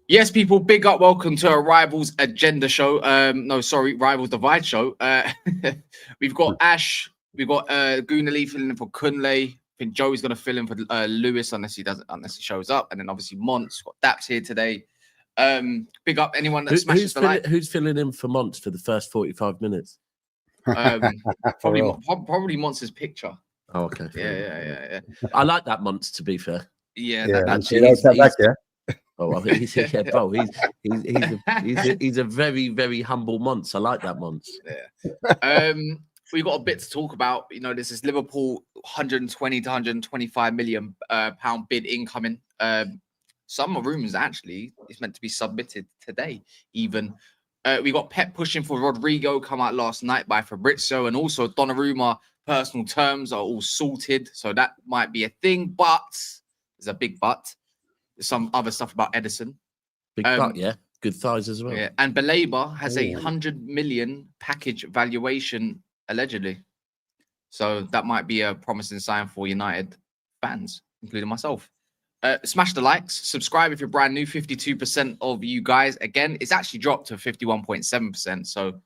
Yes, people, big up. Welcome to a Rivals Agenda show. Rivals Divide show. We've got Ash. We've got Goonali filling in for Kunle. I think Joey's going to fill in for Lewis unless he shows up. And then obviously Mont's got Daps here today. Big up anyone that smashes the like. Who's filling in for Mont's for the first 45 minutes? Probably Mont's picture. Oh, okay. Yeah. I like that Mont's, to be fair. Oh, I think bro. He's a very, very humble Monts. I like that Monts. Yeah. We've got a bit to talk about. You know, this is Liverpool 120 to 125 million pound bid incoming. Some rumours actually it's meant to be submitted today. Even we got Pep pushing for Rodrygo come out last night by Fabrizio, and also Donnarumma personal terms are all sorted, so that might be a thing. But there's a big but. Some other stuff about Edison. Big butt, yeah. Good thighs as well. Yeah. And Baleba has a 100 million package valuation, allegedly. So that might be a promising sign for United fans, including myself. Smash the likes. Subscribe if you're brand new. 52% of you guys. Again, it's actually dropped to 51.7%. So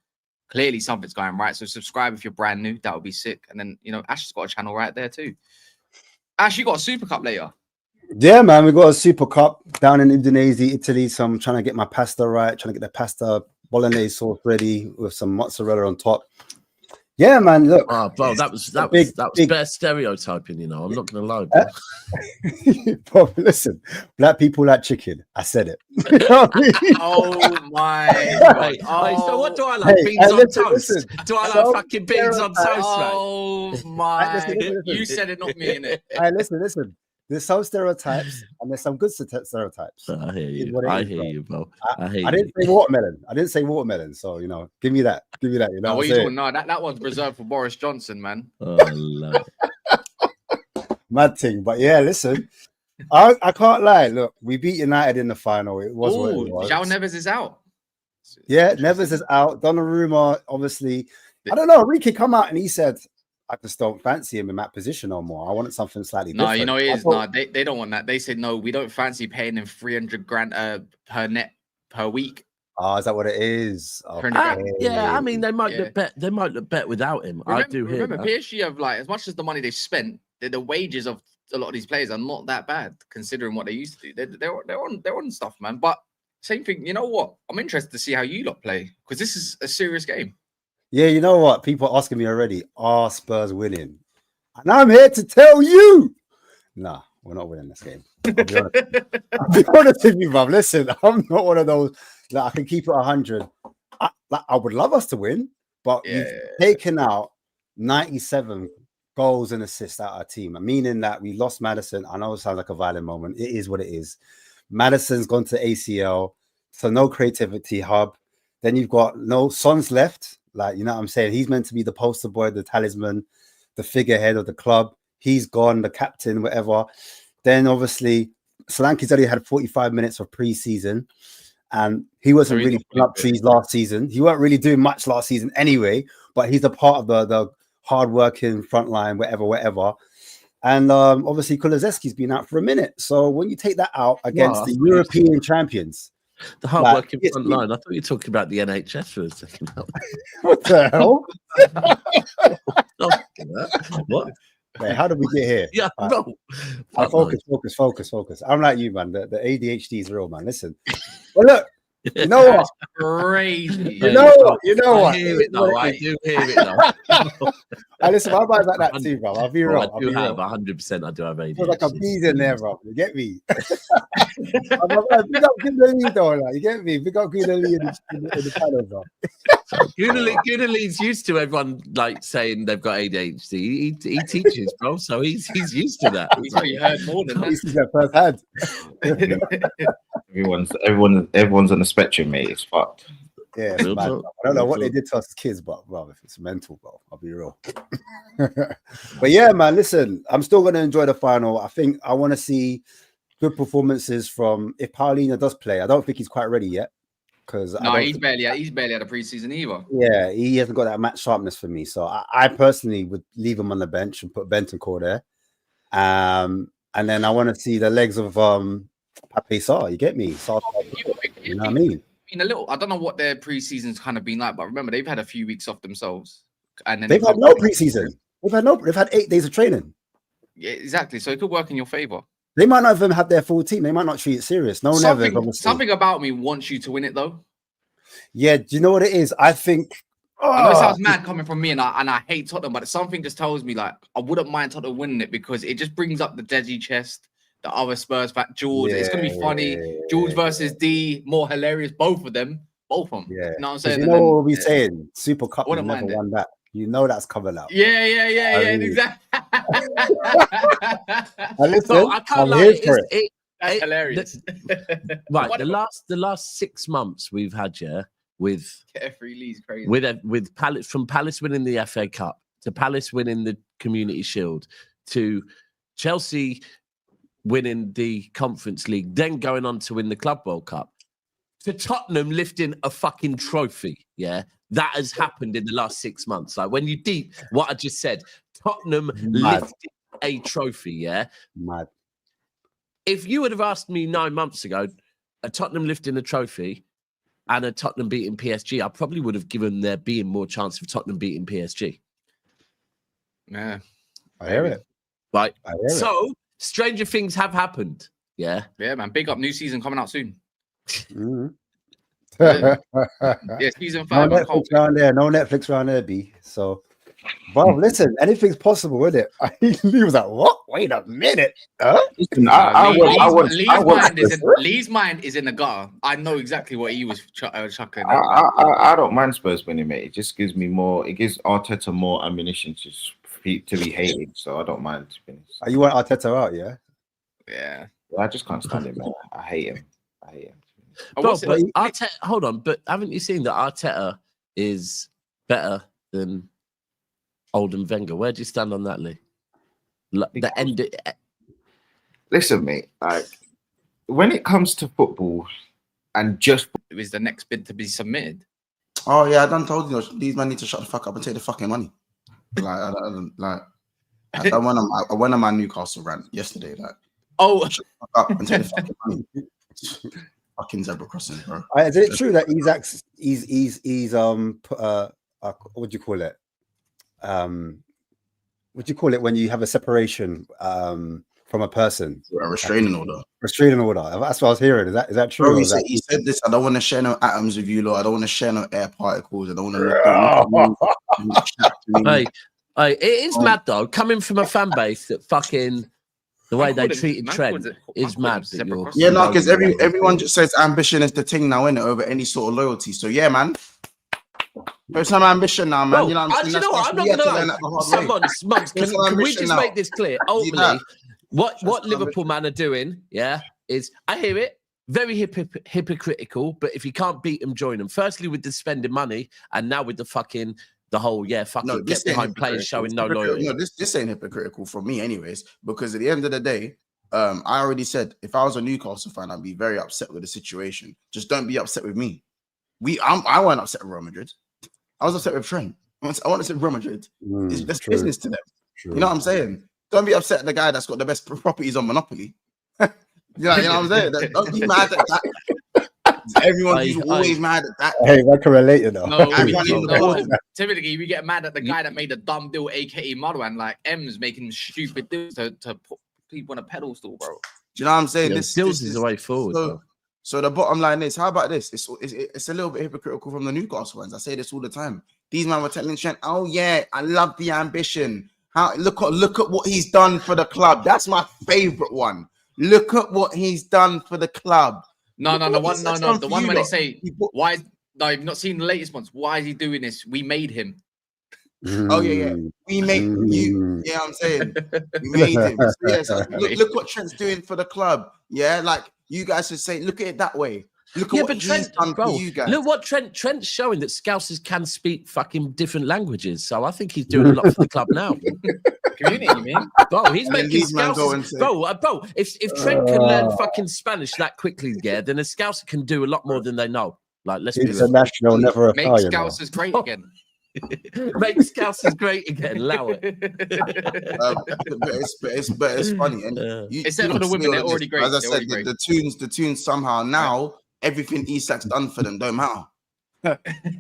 clearly something's going right. So subscribe if you're brand new. That would be sick. And then, you know, Ash has got a channel right there too. Ash, you got a Super Cup later. Yeah, man, we got a Super Cup down in Indonesia, Italy. So I'm trying to get my pasta right, trying to get the pasta bolognese sauce ready with some mozzarella on top. Yeah, man, look. Oh, bro, that was bare stereotyping, you know. I'm not gonna lie, bro. Bro, listen, black people like chicken. I said it. You know what I mean? Oh my God. So what do I like? Beans on toast? Listen. Do I like fucking beans on toast, mate? Oh my! Listen. You said it, not me, innit? Listen. There's some stereotypes and there's some good stereotypes. I hear you. I hear you, bro. I didn't say watermelon. I didn't say watermelon. So, you know, give me that. You know what you doing? No, that one's reserved for Boris Johnson, man. Oh, Lord. Mad thing. But yeah, listen, I can't lie. Look, we beat United in the final. It was what it was. João Neves is out. Yeah, Neves is out. Donnarumma, obviously. I don't know. Ricky come out and he said, I just don't fancy him in that position no more. I wanted something slightly different. No, you know it is. No, they don't want that. They said no, we don't fancy paying him 300 grand per net per week. Oh, is that what it is? Okay. Yeah, I mean they might look better. They might look better without him. Remember, PSG have like as much as the money they've spent, the wages of a lot of these players are not that bad considering what they used to do. They're on stuff, man. But same thing. You know what? I'm interested to see how you lot play because this is a serious game. Yeah, you know what? People are asking me already, are Spurs winning? And I'm here to tell you, nah, we're not winning this game. I'll be honest with you, bruv. Listen, I'm not one of those that I can keep it 100. I would love us to win, but we've taken out 97 goals and assists out of our team, meaning that we lost Maddison. I know it sounds like a violent moment. It is what it is. Maddison's gone to ACL, so no creativity hub. Then you've got no Son's left. Like, you know what I'm saying? He's meant to be the poster boy, the talisman, the figurehead of the club. He's gone, the captain, whatever. Then, obviously, Solanke's only had 45 minutes of pre-season, and he wasn't really putting up trees last season. He weren't really doing much last season anyway, but he's a part of the hard-working front line, whatever. And obviously, Kulusevski's been out for a minute. So when you take that out against the European champions, the hard-working front line. I thought you were talking about the NHS for a second. What the hell? What? Wait, how did we get here? Yeah, no. Focus. I'm like you, man. The ADHD is real, man. Listen. Well, look. You know what? Crazy. You know what? I do hear it though. Listen, I'm like that too, bro. I'll be real. I do have 100%. I do have ADHD. There's like a bees in there, bro. You get me? Big up Gunali, though. Like, you get me? Big up Gunali in the panel, bro. Gunali's used to everyone like saying they've got ADHD. He teaches, bro, so he's used to that. He's probably heard more than that. He's that first hand. Everyone's on the spectrum, mate. It's fucked. Yeah, it's Real mad. talk. I don't know Real what they talk. did to us as kids, but bro, if it's mental, bro, I'll be real. But yeah, man, listen, I'm still going to enjoy the final. I think I want to see good performances from if Paulinho does play. I don't think he's quite ready yet because No, he's barely had a preseason either. Yeah, he hasn't got that match sharpness for me. So I personally would leave him on the bench and put Bentancur there. And then I want to see the legs of Pape Sarr. You get me? Sarr, you know what I mean? I don't know what their preseason's kind of been like, but remember they've had a few weeks off themselves, and then They've had no preseason. They've had 8 days of training. Yeah, exactly. So it could work in your favor. They might not even have their full team. They might not treat it serious. No one ever. Something about me wants you to win it though. Yeah, do you know what it is? I think. I know it sounds mad coming from me, and I hate Tottenham, but something just tells me like I wouldn't mind Tottenham winning it because it just brings up the Deji chest, the other Spurs fact, George. It's gonna be funny. George versus D, more hilarious. Both of them. Yeah. You know what I'm saying? You know what we'll be saying? Super Cup never won that. You know that's covered out. Yeah, exactly. Listen, I can't lie. That's hilarious. Right, the last 6 months we've had with Carefree Lee's crazy. With Palace, from Palace winning the FA Cup to Palace winning the Community Shield to Chelsea winning the Conference League, then going on to win the Club World Cup, to Tottenham lifting a fucking trophy. Yeah, that has happened in the last 6 months. Like when you deep what I just said, Tottenham lifted a trophy. Yeah, mad. If you would have asked me 9 months ago, a Tottenham lifting a trophy and a Tottenham beating PSG, I probably would have given there being more chance of Tottenham beating PSG. Yeah, I hear it. Right. So stranger things have happened. Yeah. Yeah, man. Big up, new season coming out soon. Mm-hmm. Yeah, season 5. No Netflix around there, B. So, bro, listen, anything's possible, isn't it? He was like, "What? Wait a minute." Lee's mind is in the gutter. I know exactly what he was chuckling. I don't mind Spurs winning, mate. It just gives me more. It gives Arteta more ammunition to be hated. So I don't mind. You want Arteta out, yeah? Yeah. I just can't stand him, man. I hate him. Bro, but Arteta, hold on, but haven't you seen that Arteta is better than Oldham Wenger? Where do you stand on that, Lee? Listen, mate. Like when it comes to football, and just it was the next bid to be submitted. Oh yeah, I done told you these men need to shut the fuck up and take the fucking money. I went on my Newcastle rant yesterday. Like, shut the fuck up and take the fucking money. Fucking zebra crossing, bro. Is it true that he's what do you call it? What do you call it when you have a separation from a person? A restraining order. Restraining order. That's what I was hearing. Is that true? Bro, he said this. I don't want to share no atoms with you, Lord. I don't want to share no air particles. I don't want to. Hey, it is mad though. Coming from a fan base that fucking the way they treated Trent is mad. Yeah, no, because everyone just says ambition is the thing now, innit, over any sort of loyalty. So yeah, man. There's some ambition now, man. Bro, you know what I'm saying? You know what? I'm not gonna lie. Can we just make this clear? Ultimately, what Liverpool man are doing, is I hear it, very hypocritical. But if you can't beat them, join them. Firstly, with the spending money, and now with the whole get behind players showing no loyalty. No, this ain't hypocritical from me, anyways. Because at the end of the day, I already said if I was a Newcastle fan, I'd be very upset with the situation. Just don't be upset with me. I wasn't upset with Real Madrid. I was upset with Trent. I want to say Real Madrid. It's just business to them. True. You know what I'm saying? Don't be upset at the guy that's got the best properties on Monopoly. you know what I'm saying? Don't be mad at that. Everyone's always mad at that. Hey, I can relate, you know. No, typically, we get mad at the guy that made a dumb deal, aka Moron, like M's making stupid deals to put people on a pedestal, bro. Do you know what I'm saying? This is the way forward. So the bottom line is, how about this? It's a little bit hypocritical from the Newcastle fans. I say this all the time. These men were telling Trent, "Oh yeah, I love the ambition. Look at what he's done for the club." That's my favorite one. Look at what he's done for the club. The one where they say, "Why?" No, you've not seen the latest ones. Why is he doing this? We made him. Oh yeah. We made you. Yeah, I'm saying we made him. So look what Trent's doing for the club. Yeah, like you guys should say, look at it that way. Look Yeah, at what but he's Trent, done bro, for you guys. look what Trent's showing that Scousers can speak fucking different languages. So I think he's doing a lot for the club now. Community, you mean? Bro, he's And then making these man go and Scousers. say- Bro, if Trent can learn fucking Spanish that quickly, yeah, then a Scouser can do a lot more than they know. Like, let's be real. International, never a Make failure. Scousers great again. Make Scousers great again. Allow it. But it's funny. And you, Except you for the don't women, see they're all of already this. great. As I They're said, already the tunes somehow now everything Isak's done for them don't matter.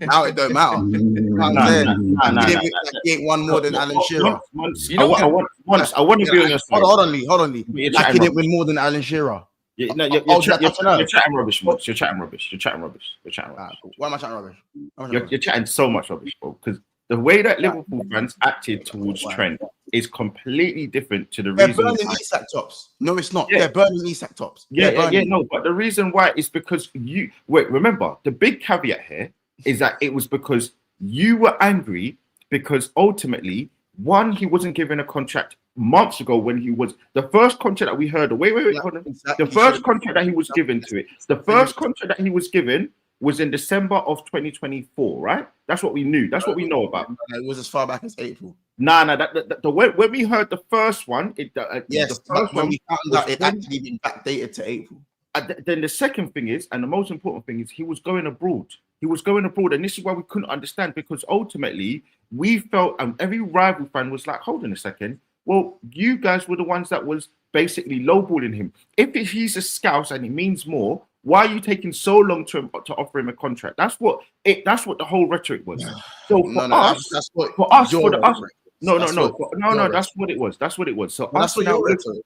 Now it don't matter. He ain't one more than Alan Shearer. You know I want to be on your side. Hold on, Lee. You're Like he chatting didn't win more than Alan Shearer. You're chatting rubbish, Mons. You're chatting rubbish. Why am I chatting rubbish? You're chatting so much rubbish, bro. Because the way that Liverpool fans acted towards Trent is completely different to the They're reason. burning Isak tops. No, it's not. Yeah. They're burning Isak tops. No. But the reason why is because remember, the big caveat here is that it was because you were angry because ultimately, one, he wasn't given a contract months ago when he was the first contract that we heard. Wait, hold on. Exactly. The first contract that he was given to it. The first contract that he was given was in December of 2024, right? That's what we knew. That's what we know about. It was as far back as April. When we heard the first one, Yes, the first when one we found out it actually been backdated to April. Then the second thing is, and the most important thing is, he was going abroad. He was going abroad, and this is why we couldn't understand, because ultimately we felt, and every rival fan was like, hold on a second. Well, you guys were the ones that was basically lowballing him. If he's a Scouse and it means more, why are you taking so long to offer him a contract? That's what the whole rhetoric was. So that's what it was. That's what it was. So that's what your rhetoric.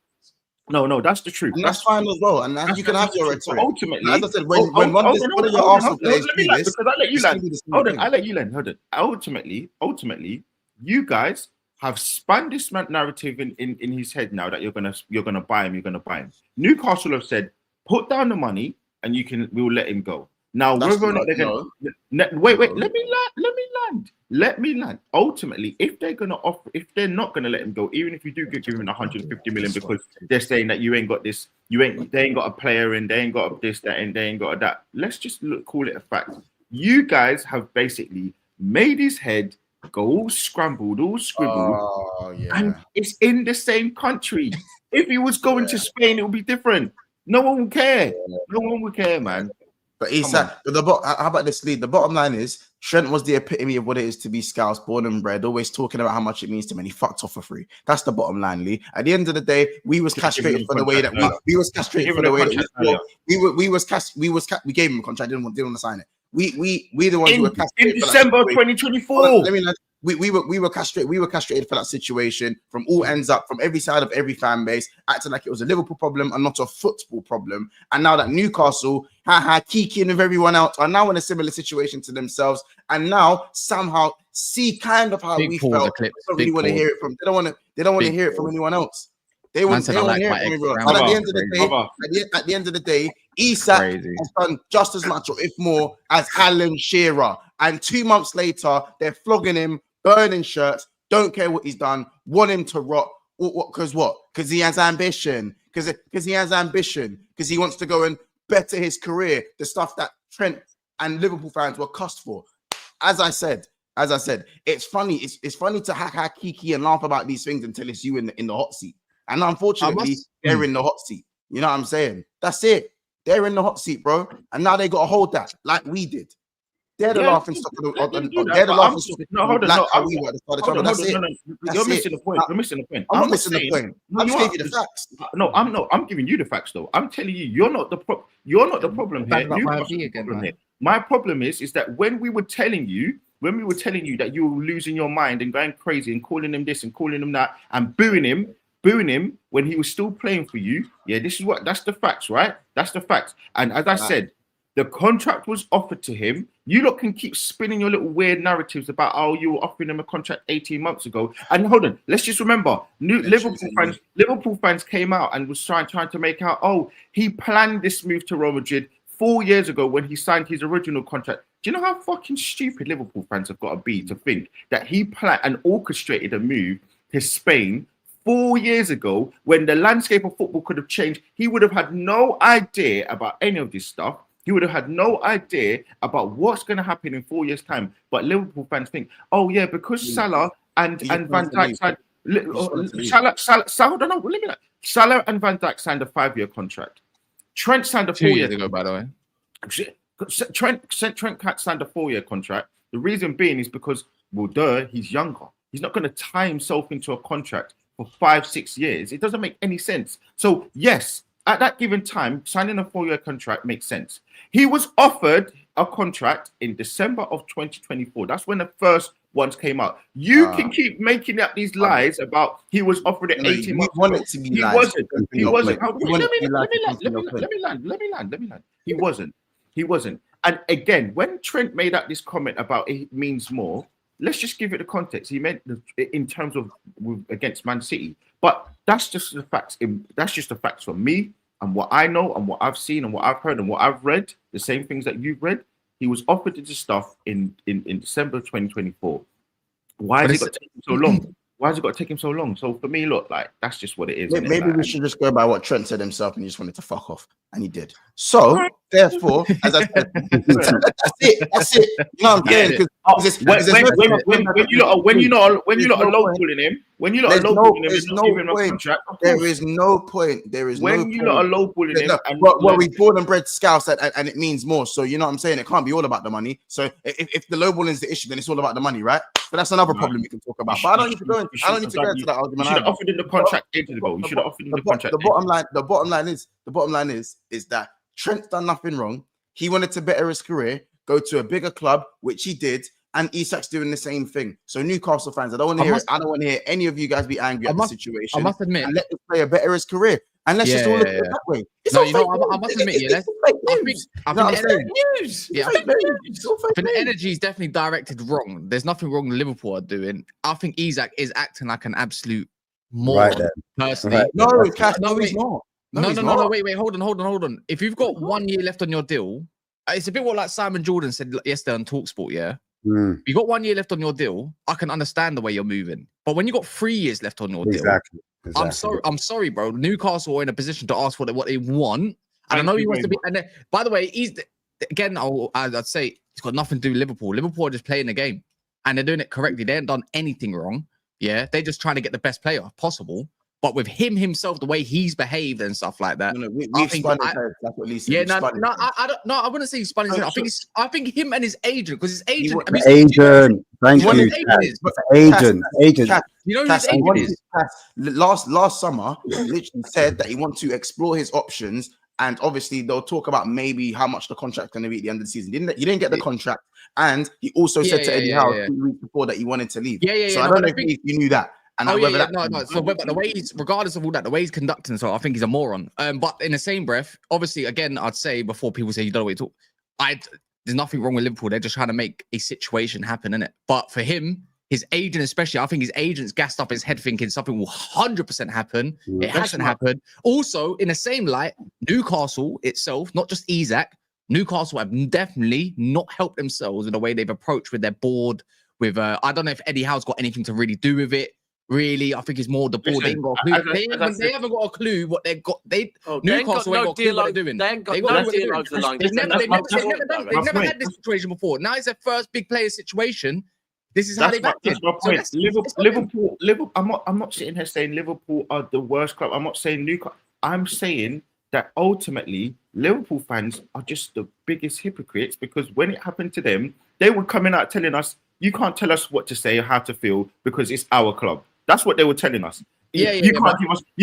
No, that's the truth. And that's fine as well. And you can have your rhetoric. Ultimately, as I said, when one of your Arsenal players do this, because I let you land. Hold on, I let you land. Hold on. Ultimately, you guys have spun this narrative in his head now that you're gonna buy him. Newcastle have said, put down the money and we'll let him go. Now, whether or not they're going to wait, let me land. Ultimately, if they're not going to let him go, even if you do give him 150 million because they're saying that you ain't got this, they ain't got a player and they ain't got this, that, and they ain't got that. Let's just call it a fact. You guys have basically made his head go all scrambled, all scribbled, and it's in the same country. If he was going to Spain, it would be different. No one would care. No one would care, man. But Isak, how about this, Lee? The bottom line is Trent was the epitome of what it is to be Scouse, born and bred, always talking about how much it means to him, and he fucked off for free. That's the bottom line, Lee. At the end of the day, we was castrated for the way that we was castrated for the way that we gave him a contract, didn't want to sign it. We the ones who were castrated in December 2024. We were castrated for that situation from all ends up, from every side of every fan base, acting like it was a Liverpool problem and not a football problem. And now that Newcastle, Kiki and everyone else are now in a similar situation to themselves, and now somehow see kind of how we felt. They don't really want to hear it from. They don't want to hear it from anyone else. They want to hear it from everyone. But at the end of the day, Isak has done just as much, or if more, as Alan Shearer. And 2 months later, they're flogging him, burning shirts, don't care what he's done, want him to rot. Because he has ambition. Because he has ambition. Because he wants to go and better his career. The stuff that Trent and Liverpool fans were cussed for. As I said, it's funny. It's funny to hack kiki and laugh about these things until it's you in the hot seat. And unfortunately, they're in the hot seat. You know what I'm saying? That's it. They're in the hot seat, bro. And now they got to hold that like we did. They're the laughing stock. They're the laughing stock. No, hold on. You're missing the point. You're missing the point. I'm not missing the point. I'm just giving you the facts. No, I'm not. I'm giving you the facts, though. I'm telling you, you're not the problem here. My problem is that when we were telling you that you were losing your mind and going crazy and calling him this and calling him that and booing him when he was still playing for you. Yeah, that's the facts, right? That's the facts. And as I said, the contract was offered to him. You lot can keep spinning your little weird narratives about, oh, you were offering him a contract 18 months ago. And hold on, let's just remember, Liverpool fans came out and was trying to make out, oh, he planned this move to Real Madrid 4 years ago when he signed his original contract. Do you know how fucking stupid Liverpool fans have got to be to think that he planned and orchestrated a move to Spain 4 years ago when the landscape of football could have changed? He would have had no idea about any of this stuff. He would have had no idea about what's going to happen in 4 years' time. But Liverpool fans think, oh yeah, because Salah and Van Dijk signed. Salah and Van Dijk signed a 5-year contract. Trent signed a 2 4-year years ago, by the way. Trent signed a 4-year contract. The reason being is because, well, he's younger. He's not going to tie himself into a contract for 5-6 years. It doesn't make any sense. So yes, at that given time, signing a 4-year contract makes sense. He was offered a contract in December of 2024. That's when the first ones came out. You can keep making up these lies about he was offered it 18 months ago. He wasn't. He wasn't. Let me land. He wasn't. And again, when Trent made out this comment about it means more, let's just give it the context. He meant in terms of against Man City. But that's just the facts. That's just the facts from me and what I know and what I've seen and what I've heard and what I've read. The same things that you've read. He was offered this stuff in December 2024. Why has it got to take him so long? Why has it got to take him so long? So for me, look, like that's just what it is. Maybe we should just go by what Trent said himself, and he just wanted to fuck off, and he did. So therefore, as I said, that's it. You know what I'm saying? When you lot are lowballing him, there is no point. When you lot are lowballing him, well, we born and bred scouts, and it means more. So you know what I'm saying? It can't be all about the money. So if the lowballing is the issue, then it's all about the money, right? But that's another problem we can talk about. But I don't need to go into that argument. You should have offered him the contract ages ago. You should have offered him the contract. The bottom line is that Trent's done nothing wrong. He wanted to better his career, go to a bigger club, which he did, and Isak's doing the same thing. So Newcastle fans, I don't want to hear any of you guys be angry at the situation. I must admit, and let this player better his career. And let's just all look at it that way. I must admit, I think news. Yeah, I think the energy is definitely directed wrong. There's nothing wrong with Liverpool are doing. I think Isak is acting like an absolute moron. Personally, no, he's not. No, wait, hold on. If you've got 1 year left on your deal, it's a bit what like Simon Jordan said yesterday on TalkSport, yeah? You got 1 year left on your deal, I can understand the way you're moving. But when you got 3 years left on your deal, I'm sorry, bro. Newcastle are in a position to ask for what they want. And I know he wants to be. And then, by the way, I'd say it's got nothing to do with Liverpool. Liverpool are just playing the game, and they're doing it correctly. They haven't done anything wrong. Yeah, they're just trying to get the best player possible. But with him himself, the way he's behaved and stuff like that, we've spun his head. That's what Lisa. Yeah, I wouldn't say he's spun his head. I think him and his agent, because his agent, thank you, agent. You know who his agent is? Last summer, literally said that he wants to explore his options, and obviously they'll talk about maybe how much the contract's going to be at the end of the season. He didn't get the contract, and he also said to Eddie Howe 2 weeks before that he wanted to leave. So I don't know if you knew that. And So, but the way he's, regardless of all that, the way he's conducting, so I think he's a moron. But in the same breath, obviously, again, I'd say before people say you don't know what you talk, there's nothing wrong with Liverpool. They're just trying to make a situation happen, innit? But for him, his agent especially, I think his agent's gassed up his head thinking something will 100% happen. It hasn't happened. Also, in the same light, Newcastle itself, not just Isak, Newcastle have definitely not helped themselves in the way they've approached with their board. With I don't know if Eddie Howe's got anything to really do with it. Really, I think it's more the board. They haven't got a clue what they've got. Newcastle ain't got a clue what they're doing. They've never had this situation before. Now it's their first big player situation. This is how they've acted. Liverpool. I'm not sitting here saying Liverpool are the worst club. I'm not saying Newcastle. I'm saying that ultimately Liverpool fans are just the biggest hypocrites, because when it happened to them, they were coming out telling us, you can't tell us what to say or how to feel because it's our club. That's what they were telling us. You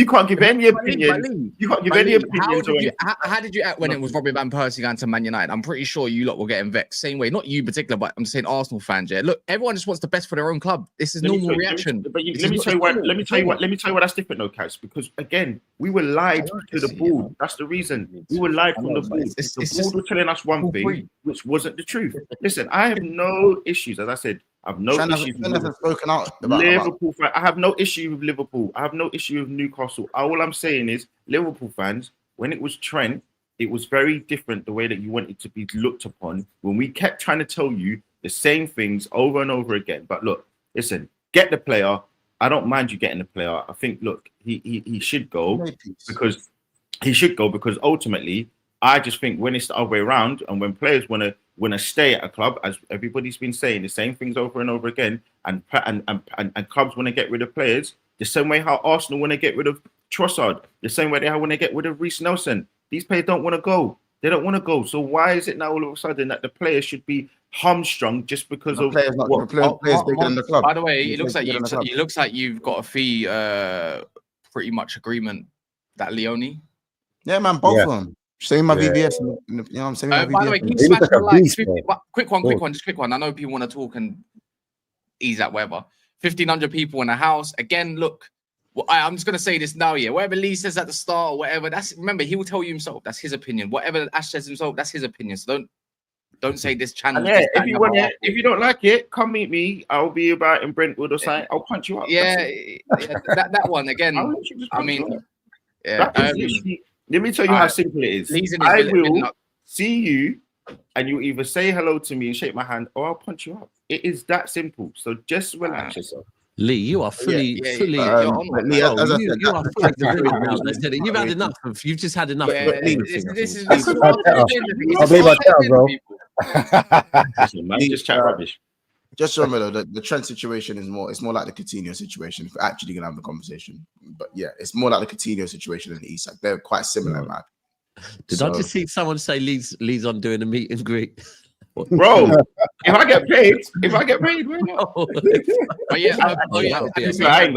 can't give any opinion. You can't give any opinion. How did you act when it was Robin Van Persie going to Man United? I'm pretty sure you lot were getting vexed. Same way, not you in particular, but I'm saying Arsenal fans. Yeah, look, everyone just wants the best for their own club. This is normal reaction. Let me tell you why that's different, though, Kaz. Because again, we were lied to the board. That's the reason. We were lied from the board. The board were telling us one thing, which wasn't the truth. Listen, I have no issues, as I said. I have no issue with Liverpool. I have no issue with Liverpool. I have no issue with Newcastle. All I'm saying is, Liverpool fans, when it was Trent, it was very different the way that you wanted to be looked upon. When we kept trying to tell you the same things over and over again. But look, listen, get the player. I don't mind you getting the player. I think, look, he should go because ultimately, I just think when it's the other way around, and when players want to stay at a club, as everybody's been saying the same things over and over again, and clubs want to get rid of players the same way how Arsenal want to get rid of Trossard, the same way they want to get rid of Reece Nelson. These players don't want to go. They don't want to go. So why is it now all of a sudden that the players should be hamstrung just because of players bigger than the club? By the way, it looks like you've got a fee pretty much agreement that Leone. Yeah, man, both of them. Same my VBS. You know what I'm saying? By the way, keep smashing the like. Quick one. I know people want to talk and ease that whatever. 1,500 people in a house. Again, look. Well, I'm just gonna say this now, yeah. Whatever Lee says at the start or whatever, remember he will tell you himself. That's his opinion. Whatever Ash says himself, that's his opinion. So don't say this channel. Yeah, if you don't like it, come meet me. I'll be about in Brentwood or something. I'll punch you up. Yeah, that one again. I mean, yeah. Let me tell you how simple it is. I will see you, and you either say hello to me and shake my hand, or I'll punch you up. It is that simple. So just relax yourself. Lee, you are fully. You've had enough. You've just had enough. I'll believe my tail, bro. Just chat rubbish. Just remember though, the Trent situation is more. It's more like the Coutinho situation. If we're actually gonna have the conversation, but yeah, it's more like the Coutinho situation than the Isak. They're quite similar, man. I just see someone say Lee's on doing a meet and greet? Bro, if I get paid, why not? But yeah, I ain't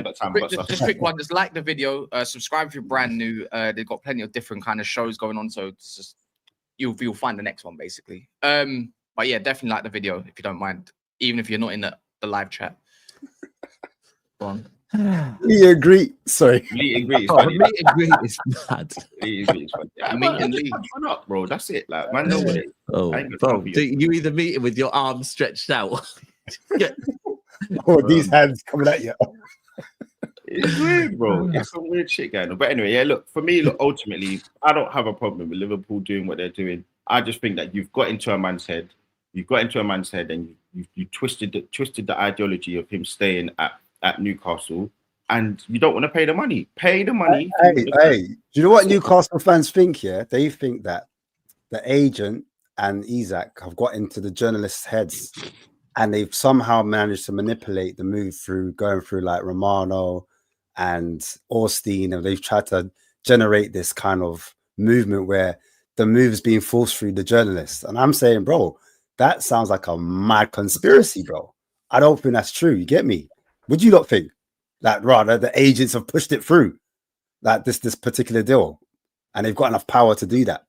got time. Just quick one. Just like the video. Subscribe if you're brand new. They've got plenty of different kind of shows going on. So it's just you'll find the next one basically. But yeah, definitely like the video if you don't mind, even if you're not in the live chat. Go on. Meet and greet. Sorry. Meet and greet. Meet and greet is mad. Meet and greet. Bro. That's it. Like, man, know what it is. Oh, bro, you either meet him with your arms stretched out. Or these hands coming at you. It's weird, bro. It's some weird shit going on. But anyway, yeah, look, for me, ultimately, I don't have a problem with Liverpool doing what they're doing. I just think that you've got into a man's head. And you twisted the ideology of him staying at Newcastle, and you don't want to pay the money. Pay the money. Hey, do you know what Newcastle fans think? Yeah, they think that the agent and Isak have got into the journalists' heads, and they've somehow managed to manipulate the move through going through like Romano and Orstein, and they've tried to generate this kind of movement where the move is being forced through the journalists. And I'm saying, bro, that sounds like a mad conspiracy, bro. I don't think that's true. You get me? Would you not think that rather the agents have pushed it through like this particular deal, and they've got enough power to do that?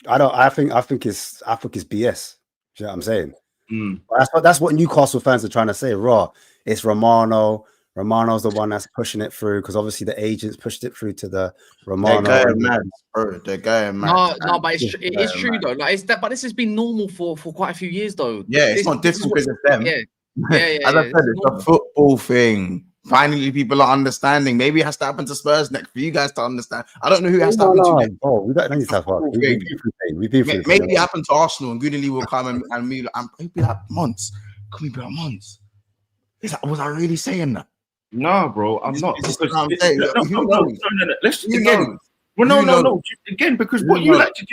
I think it's BS. Do you know what I'm saying? That's what Newcastle fans are trying to say. It's Romano. Romano's the one that's pushing it through because obviously the agents pushed it through to the Romano. They're going mad, bro. They're going mad. No, but it is true though. Like but this has been normal for quite a few years though. Yeah, it's not different because it's them. Yeah. As I said, it's a football thing. Finally, people are understanding. Maybe it has to happen to Spurs next for you guys to understand. I don't know who it has to happen to. Oh, we don't need to have Maybe it happened to Arsenal and Goodley will come and be like months. Can we be like months? Was I really saying that? No, bro, I'm not. No. Let's again. Well, no. Again, because what you like to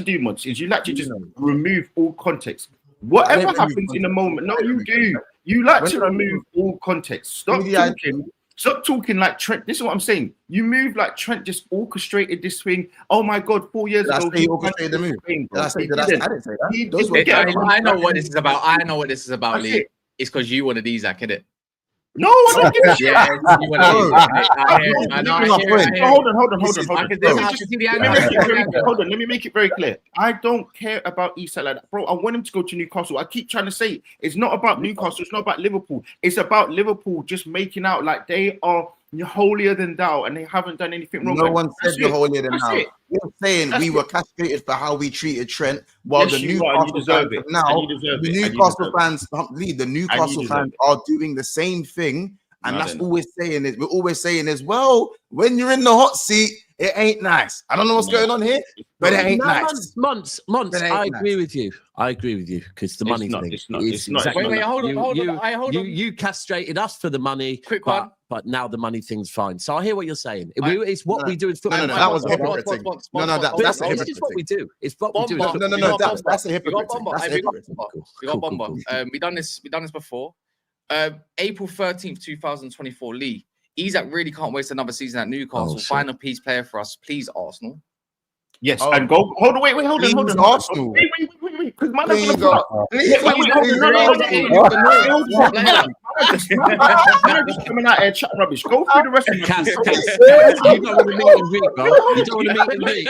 do, Mods, is you like to just remove all context. Whatever happens in the moment, no, you do. You like to remove all context. Stop talking like Trent. This is what I'm saying. You move like Trent just orchestrated this thing. Oh my God, 4 years ago. He orchestrated the move. I didn't say that. I know what this is about. Lee. It's because you wanted Isak, innit? No, I don't give a shit. Hold on. Let me make it very clear. I don't care about Isak like that, bro. I want him to go to Newcastle. I keep trying to say it's not about Newcastle. It's not about Liverpool. It's about Liverpool just making out like they are holier than thou and they haven't done anything wrong. No one said you're holier than thou. You're saying we were castrated for how we treated Trent, while the Newcastle fans now, the Newcastle fans are doing the same thing, and that's always saying it. We're always saying as well, when you're in the hot seat, it ain't nice. I don't know what's going on here, but it ain't nice. Months. I agree with you because the money thing. It's not. Wait, hold on. You castrated us for the money. Quick one. but now the money thing's fine. So I hear what you're saying. It's what we do in football. No, that was a hypocrite thing. That's a hypocrite This is what we do. It's what we do. No, that's a hypocrite thing. That's a hypocrite thing. We got Bomber. We done this before. April 13th, 2024. Lee, Isak really can't waste another season at Newcastle. Final piece player for us, please, Arsenal. Yes, and go. Hold on, wait, hold on. Arsenal. Wait. Because man, Please just coming out here chatting rubbish. Go through the rest of the You don't want to meet and greet, bro. You don't want to meet and greet.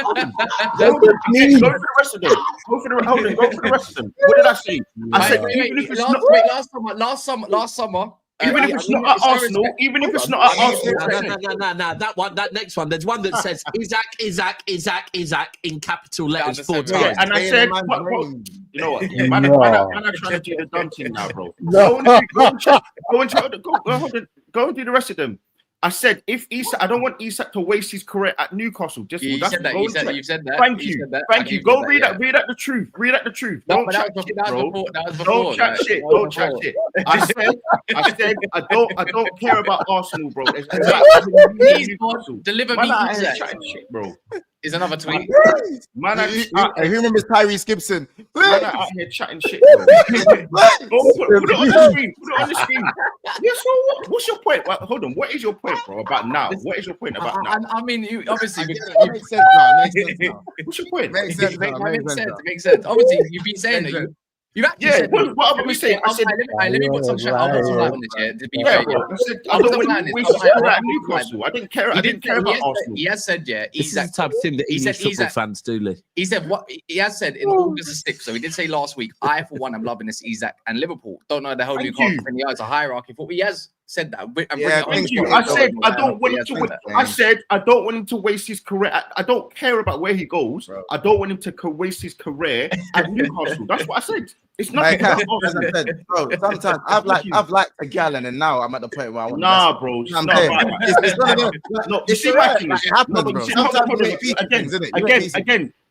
Go through the rest of them. Go through the rest of them. What did I say? I said even if it's not last summer. Even if it's not at Arsenal, even if it's not at Arsenal. No. That next one. There's one that says Isak in capital letters 4 times. Yeah, and I said, you know what? Man, I'm trying to do the dumb thing now, bro. Go and do the rest of them. I said, if Isak, I don't want Isak to waste his career at Newcastle. Just you said that. You said that. Thank you. Go read that. Read out the truth. Don't chat shit, bro. Don't chat shit. I said, I don't care about Arsenal, bro. Deliver me Isak, bro. Is another tweet. Man, who remembers Tyrese Gibson? Man out here chatting shit, bro. Put it on the screen. Yeah, so what? What's your point? Hold on. What is your point, bro? About now? What is your point about now? I mean, you obviously. Makes sense now. What's your point? Makes sense. Makes sense. Obviously, you've been saying that. You actually said, what are we saying? I said, let me put some shit. I'll put some light on this here. To be fair, I said, I don't want to waste at Newcastle. I didn't care about Arsenal. He has said, yeah. This is the type of thing that English football fans do, Lee. He said what he has said in August the 6th. So he did say last week, I for one am loving this Isak and Liverpool. Don't know the whole Newcastle thing. It's a hierarchy. He has said that. Thank you. I said I don't want him to. I said I don't want him to waste his career. I don't care about where he goes. I don't want him to waste his career at Newcastle. That's what I said. It's not. Bro, sometimes I've liked a gallon, and now I'm at the point where I want. Nah, bro. You see my thing.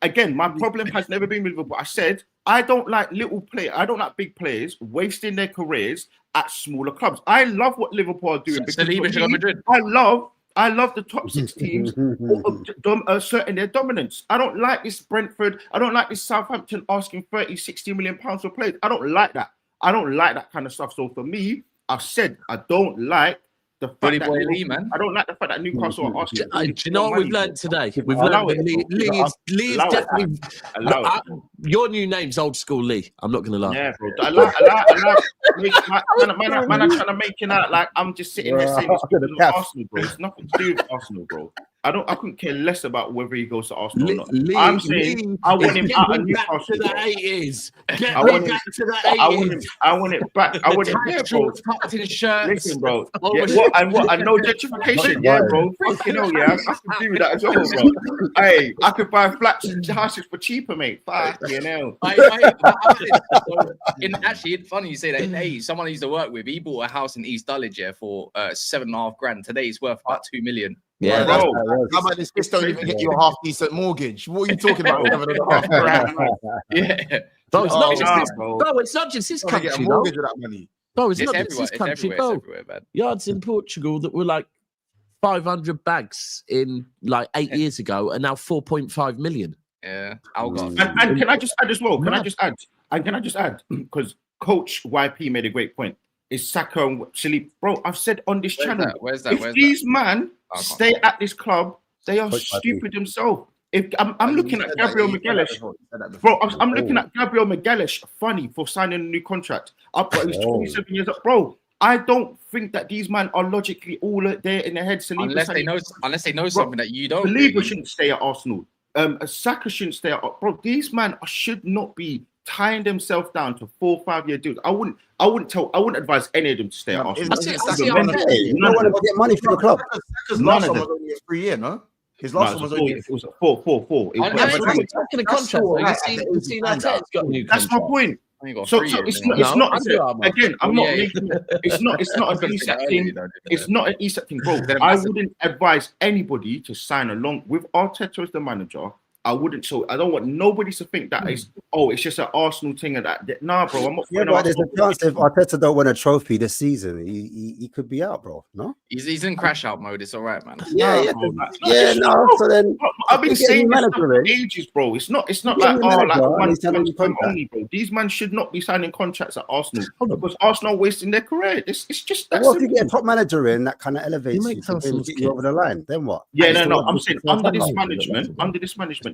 Again, my problem has never been with Liverpool. I said I don't like little players. I don't like big players wasting their careers at smaller clubs. I love what Liverpool are doing because Madrid. I love the top 6 teams asserting their dominance. I don't like this Brentford. I don't like this Southampton asking 30, 60 million pounds for players. I don't like that. I don't like that kind of stuff. So for me, I've said I don't like the fact that I don't like the fact that Newcastle are asking. Do you know what we've learned today? We've learned that Lee is definitely. Your new name's old school Lee. I'm not gonna lie. Yeah, bro. I like man, I'm trying to make it out like I'm just sitting there saying it's Arsenal, bro. It's nothing to do with Arsenal, bro. I couldn't care less about whether he goes to Arsenal or not. I'm saying I want him out of Newcastle. To the 80s. Get me back to the 80s. I want it back. I want it back, bro. Listen, bro. I know gentrification, yeah, bro. Fucking hell, yeah. I can do that as well, bro. Hey, I could buy flats and houses for cheaper, mate. Fucking hell. Actually, it's funny you say that. In the 80s, someone I used to work with, he bought a house in East Dulwich for $7.5 grand. Today it's worth about 2 million. Yeah, bro. How about this? This don't even get you a half decent mortgage. What are you talking about? Yeah, bro, it's not just this. Bro, it's not just this country. Get a mortgage with that money. Bro, it's not just this country, bro. Yards in Portugal that were like 500 bags in like 8 years ago are now 4.5 million. Yeah, and can I just add as well? Can I just add? Because Coach YP made a great point. Is Saka and Chile, bro? I've said on this channel. Where's that? If these man stay at this club, they are stupid themselves. If I'm looking at Gabriel Magalhaes, bro, I'm looking at Gabriel Magalhaes funny for signing a new contract. He's 27 years old, bro. I don't think that these men are logically all there in their heads. Unless they know something that you don't. Saliba shouldn't stay at Arsenal. Saka shouldn't stay at. Bro, these men should not be tying themselves down to 4 or 5 year deals. I wouldn't advise any of them to stay at Arsenal. You don't want to get money from the club. Saka's last one was only a 3 year, no? His last one was only it was a 4. Talking a contract, you see that has got a new contract. That's my point. So it's not again. I'm not making it's not an Isak thing. It's not an Isak thing, bro. I wouldn't advise anybody to sign along with Arteta as the manager. I wouldn't. So I don't want nobody to think that it's just an Arsenal thing and that. Nah, bro. I'm not. Yeah, but there's a chance if Arteta don't win a trophy this season, he could be out, bro. No, he's in crash out mode. It's all right, man. Yeah. No. So then I've been saying this for ages, bro. It's not like one only, bro. These men should not be signing contracts at Arsenal because Arsenal are wasting their career. It's just that. What if you get a top manager in that kind of elevates you to get you over the line? Then what? Yeah, no. I'm saying under this management,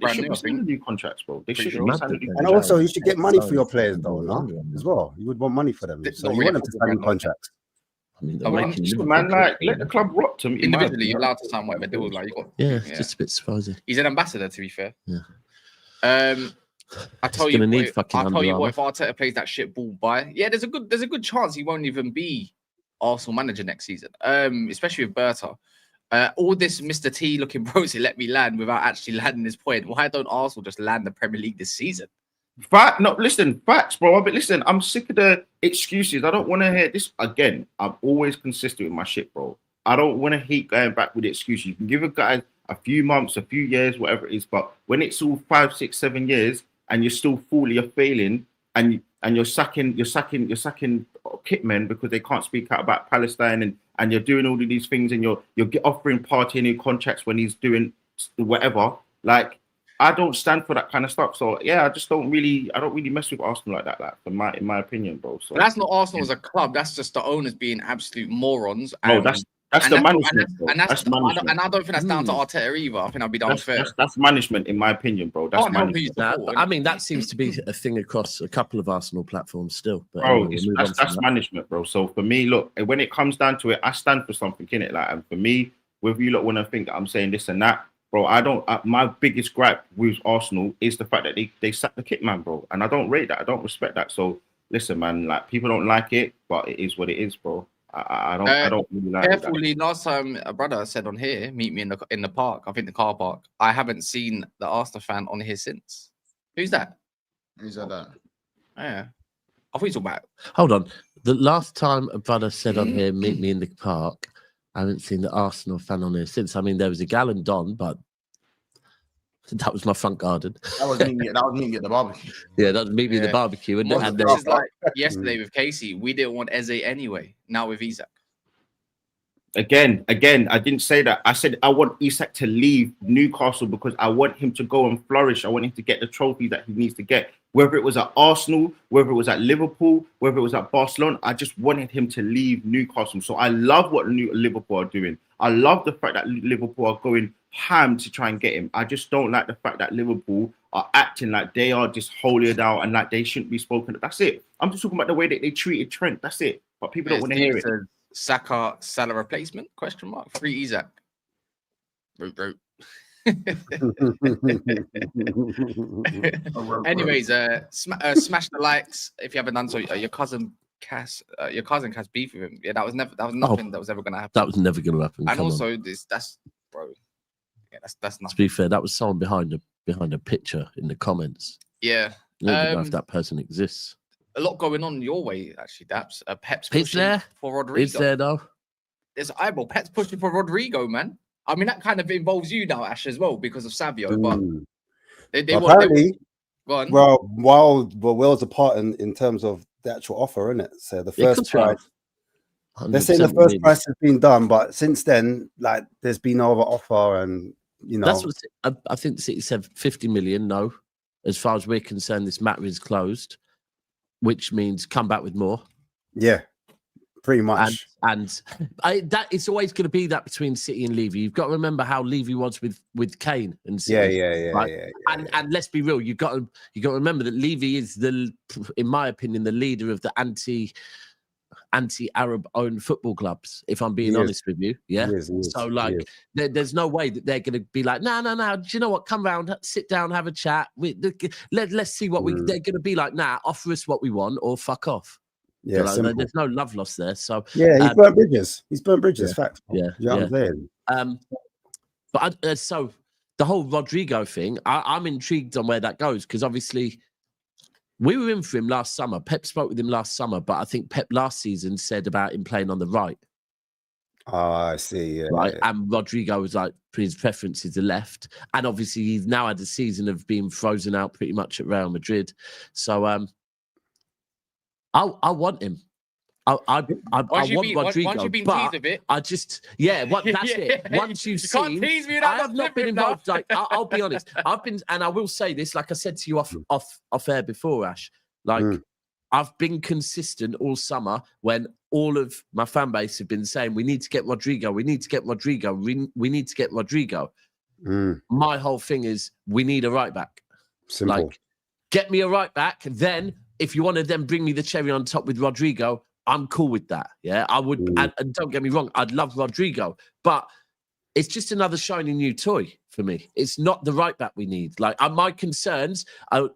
they should be signing new contracts, bro. They should be signing new contracts. And also, you should get money for your players, though, no? As well. You would want money for them. So you want them to sign contracts. Man, like, let the club rot to me. Individually, you're allowed to sign whatever deal. Like, you got, it's just a bit surprising. He's an ambassador, to be fair. Yeah. I tell you what, if Arteta plays that shit ball by, there's a good chance he won't even be Arsenal manager next season. Especially with Berta. All this Mr. T looking rosy let me land without actually landing this point. Why don't Arsenal just land the Premier League this season? Facts, bro. But listen, I'm sick of the excuses. I don't want to hear this again. I'm always consistent with my shit, bro. I don't want to keep going back with the excuses. You can give a guy a few months, a few years, whatever it is, but when it's all 5, 6, 7 years and you're still you're failing, and you're sacking kitmen because they can't speak out about Palestine, and you're doing all of these things, and you're offering Partey new contracts when he's doing whatever. Like, I don't stand for that kind of stuff. So yeah, I don't really mess with Arsenal like that. Like, in my opinion, bro. So but that's not Arsenal as a club. That's just the owners being absolute morons. And, that's the management, bro. And I don't think that's down to Arteta either. I think I'll be down fair. That's management, in my opinion, bro. That's management. I mean, that seems to be a thing across a couple of Arsenal platforms still. But bro, that's management, bro. So for me, look, when it comes down to it, I stand for something, innit? Like, and for me, whether you lot want to think that I'm saying this and that, bro, I don't. My biggest gripe with Arsenal is the fact that they sacked the kit man, bro, and I don't rate that. I don't respect that. So listen, man, like, people don't like it, but it is what it is, bro. I don't really like carefully, last time a brother said on here, meet me in the park. I think the car park. I haven't seen the Arsenal fan on here since. Who's that? Who's that? Yeah, I thought you talking about. Hold on. The last time a brother said on here, meet me in the park. I haven't seen the Arsenal fan on here since. I mean, there was a Gallon Don, but that was my front garden. That was me at the barbecue. Yeah, that was me at the barbecue. And this is like yesterday with Casey. We didn't want Eze anyway. Now with Isak. Again, I didn't say that. I said I want Isak to leave Newcastle because I want him to go and flourish. I want him to get the trophy that he needs to get. Whether it was at Arsenal, whether it was at Liverpool, whether it was at Barcelona, I just wanted him to leave Newcastle. So I love what Liverpool are doing. I love the fact that Liverpool are going ham to try and get him. I just don't like the fact that Liverpool are acting like they are just holier out and like they shouldn't be spoken. That's it. I'm just talking about the way that they treated Trent. That's it. But people don't want to hear it. Saka Salah replacement? Question mark. Free Isak. Root. Anyways, smash the likes if you haven't done so. Your cousin Cass beef with him. Yeah, that was nothing that was ever gonna happen. That was never gonna happen. And also, that's bro. Yeah, that's nothing. To be fair, that was someone behind a picture in the comments. Yeah, I don't know if that person exists. A lot going on your way, actually. Daps. Pep's pushing there for Rodrygo. Is there though? There's eyeball. Pep's pushing for Rodrygo, man. I mean, that kind of involves you now, Ash, as well, because of Savio. But apparently, go on. Well, while we're worlds apart in terms of the actual offer, isn't it? So the first price, they're saying the first price has been done, but since then, like, there's been no other offer, and that's what I think. The City said 50 million. No, as far as we're concerned, this matter is closed, which means come back with more. Yeah. Pretty much, and that it's always going to be that between City and Levy. You've got to remember how Levy was with Kane and City. Yeah. And let's be real, you got to remember that Levy is in my opinion, the leader of the anti-Arab owned football clubs. If I'm being honest with you, yeah. So like, there's no way that they're going to be like, no. Do you know what? Come round, sit down, have a chat. Let's see what they're going to be like. Nah, offer us what we want or fuck off. Yeah, there's no love lost there. So yeah, he's burnt bridges. Yeah. Fact. Yeah, you know what I'm saying? But so the whole Rodrygo thing, I'm intrigued on where that goes because obviously we were in for him last summer. Pep spoke with him last summer, but I think Pep last season said about him playing on the right. I see. Yeah, right? yeah. And Rodrygo was like his preference is the left, and obviously he's now had a season of being frozen out pretty much at Real Madrid. So I want him. I want Rodrygo, once you've been but teased a bit, I just that's it. Once you've can't seen, tease me I have not been involved. Like I'll be honest, I've been, and I will say this, like I said to you off air before, Ash. Like I've been consistent all summer when all of my fan base have been saying we need to get Rodrygo, we need to get Rodrygo, we need to get Rodrygo. My whole thing is we need a right back. Simple. Like, get me a right back. Then, if you want to then bring me the cherry on top with Rodrygo, I'm cool with that. Yeah, I would. And don't get me wrong, I'd love Rodrygo, but it's just another shiny new toy for me. It's not the right back we need. Like, my concerns.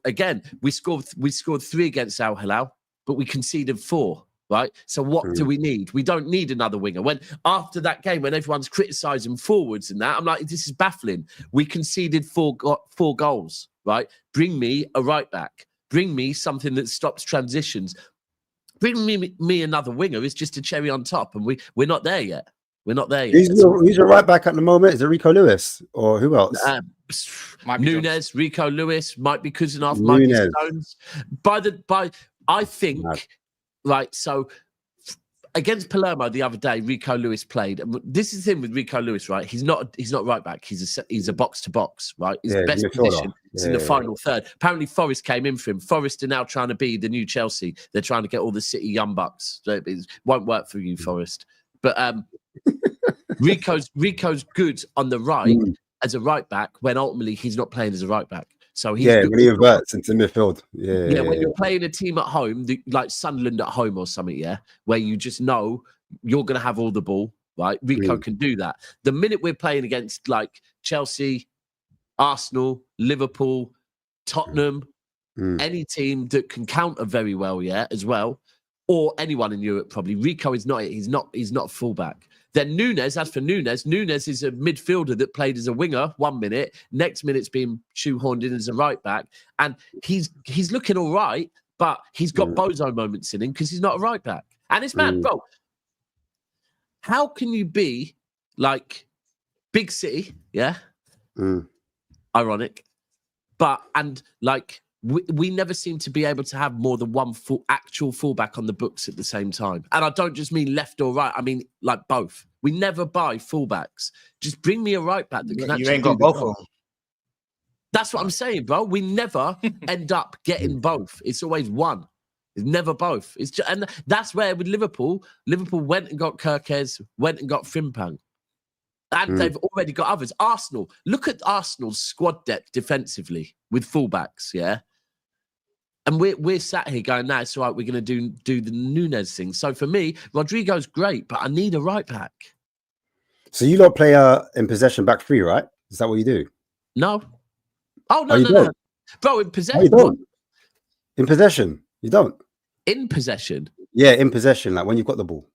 Again, we scored 3 against Al Hilal, but we conceded 4. Right. So what do we need? We don't need another winger. When after that game, when everyone's criticising forwards and that, I'm like, this is baffling. We conceded 4 goals. Right. Bring me a right back. Bring me something that stops transitions. Bring me another winger. It's just a cherry on top, and we're not there yet. We're not there yet. Who's your right back at the moment? Is it Rico Lewis or who else? Nunes, Rico Lewis, might be Kuzanov, might be Stones. I think. Right, so against Palermo the other day, Rico Lewis played. And this is the thing with Rico Lewis, right? He's not right back. He's a box to box, right? His best position is in the final third. Apparently, Forest came in for him. Forest are now trying to be the new Chelsea. They're trying to get all the City young bucks. So it won't work for you, Forest. But Rico's good on the right as a right back when ultimately he's not playing as a right back. So he's when he inverts into midfield. When you're playing a team at home, like Sunderland at home or something, where you just know you're going to have all the ball, right? Rico can do that. The minute we're playing against like Chelsea, Arsenal, Liverpool, Tottenham, any team that can counter very well, as well, or anyone in Europe probably. Rico is not it. He's not fullback. Then Nunes, as for Nunes is a midfielder that played as a winger 1 minute. Next minute's being shoehorned in as a right back. And he's looking all right, but he's got bozo moments in him because he's not a right back. And it's mad, bro. How can you be like big city, ironic, and like we never seem to be able to have more than one actual fullback on the books at the same time. And I don't just mean left or right. I mean like both. We never buy fullbacks. Just bring me a right back that can actually. You ain't got both of them. That's what I'm saying, bro. We never end up getting both. It's always one. It's never both. It's just, and that's where with Liverpool went and got Kirkes, went and got Frimpong. And they've already got others. Arsenal, look at Arsenal's squad depth defensively with fullbacks, And we're sat here going, no, it's all right, we're going to do the Nunes thing. So for me, Rodrygo's great, but I need a right back. So you don't play in possession back 3, right? Is that what you do? No. Oh, no. Bro, in possession. You don't. In possession, you don't. In possession? Yeah, in possession, like when you've got the ball.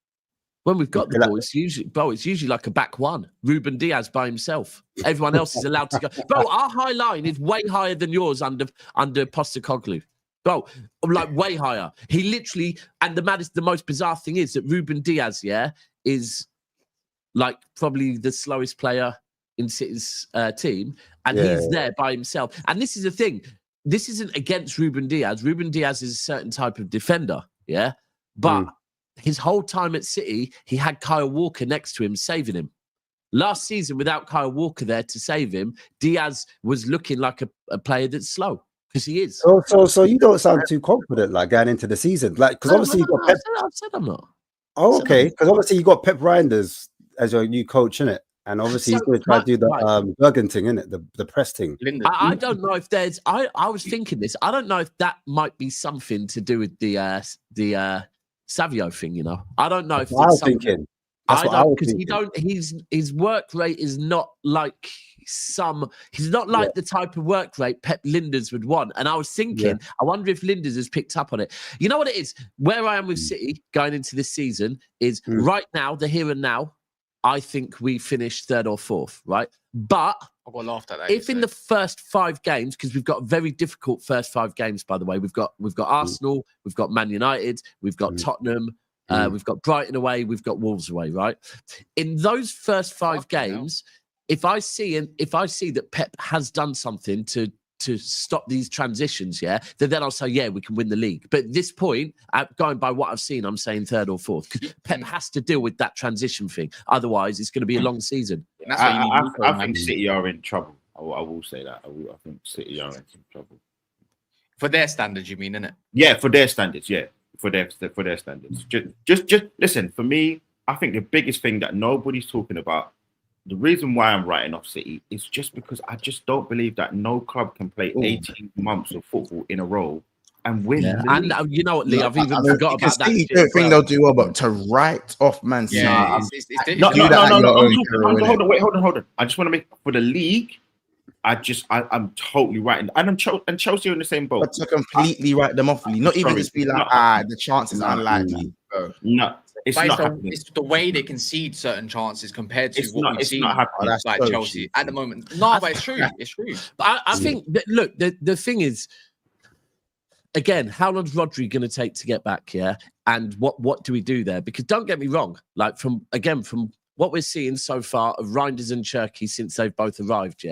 When we've got the ball, it's usually like a back one. Ruben Diaz by himself. Everyone else is allowed to go. Bro, our high line is way higher than yours under Postecoglou. Bro, like way higher. He literally, and the most bizarre thing is that Ruben Diaz, is like probably the slowest player in City's team, and he's there by himself. And this is the thing. This isn't against Ruben Diaz. Ruben Diaz is a certain type of defender, but his whole time at City, he had Kyle Walker next to him, saving him. Last season, without Kyle Walker there to save him, Diaz was looking like a player that's slow, because he is. So you don't sound too confident, like, going into the season. Like, because obviously you got Pep. I said I'm not. Oh, okay. Because obviously you got Pep Reinders as your new coach, innit? And obviously he's going to try to do the Bergen thing, innit? The press thing. I don't know if there's... I was thinking this. I don't know if that might be something to do with the Savio thing, I don't know if I was thinking. Because his work rate is not like he's not like the type of work rate Pep Linders would want. And I was thinking, I wonder if Linders has picked up on it. You know what it is? Where I am with City going into this season is right now, the here and now, I think we finished 3rd or 4th, right? But I got laughed at that. If in the first 5 games, because we've got very difficult first 5 games, by the way, we've got Arsenal, we've got Man United, we've got Tottenham, We've got Brighton away. We've got Wolves away, right? In those first 5 games, if I see that Pep has done something to stop these transitions, then I'll say, yeah, we can win the league. But at this point, going by what I've seen, I'm saying 3rd or 4th. Because Pep has to deal with that transition thing. Otherwise, it's going to be a long season. I think City are in trouble. I will say that. I think City are in some trouble. For their standards, you mean, innit? Yeah, for their standards, For their standards. Just listen, for me, I think the biggest thing that nobody's talking about, the reason why I'm writing off City is just because I just don't believe that no club can play 18 months of football in a row and win. Yeah. And you know what, Lee, I've even forgot about that. I don't think they'll do well, but to write off Man City. Yeah, no. Hold on. I just want to make for the league. I'm totally right, and Chelsea are in the same boat. But to completely write them off, not even just be like, the chances are unlikely. No, it's not happening. It's the way they concede certain chances compared to what we've seen, like so Chelsea at the moment. No, but it's true. It's true. But I think that, look, the thing is, again, how long is Rodri going to take to get back? Yeah, and what do we do there? Because don't get me wrong, like from what we're seeing so far of Reinders and Cherky since they've both arrived,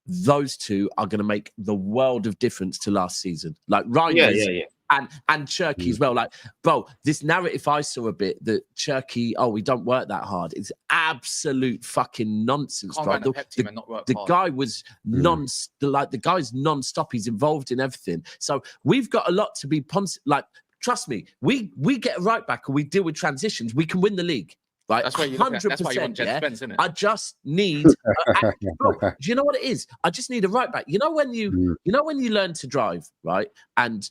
those two are going to make the world of difference to last season. Like Reinders and Cherky as well. Like, bro, this narrative I saw a bit that Cherky, we don't work that hard. It's absolute fucking nonsense, bro. The guy was the guy's non-stop. He's involved in everything. So we've got a lot to be trust me, we get a right back and we deal with transitions. We can win the league. Right, that's why you want Jed Spence, isn't it? I just need. Bro, do you know what it is? I just need a right back. You know when you learn to drive, right? And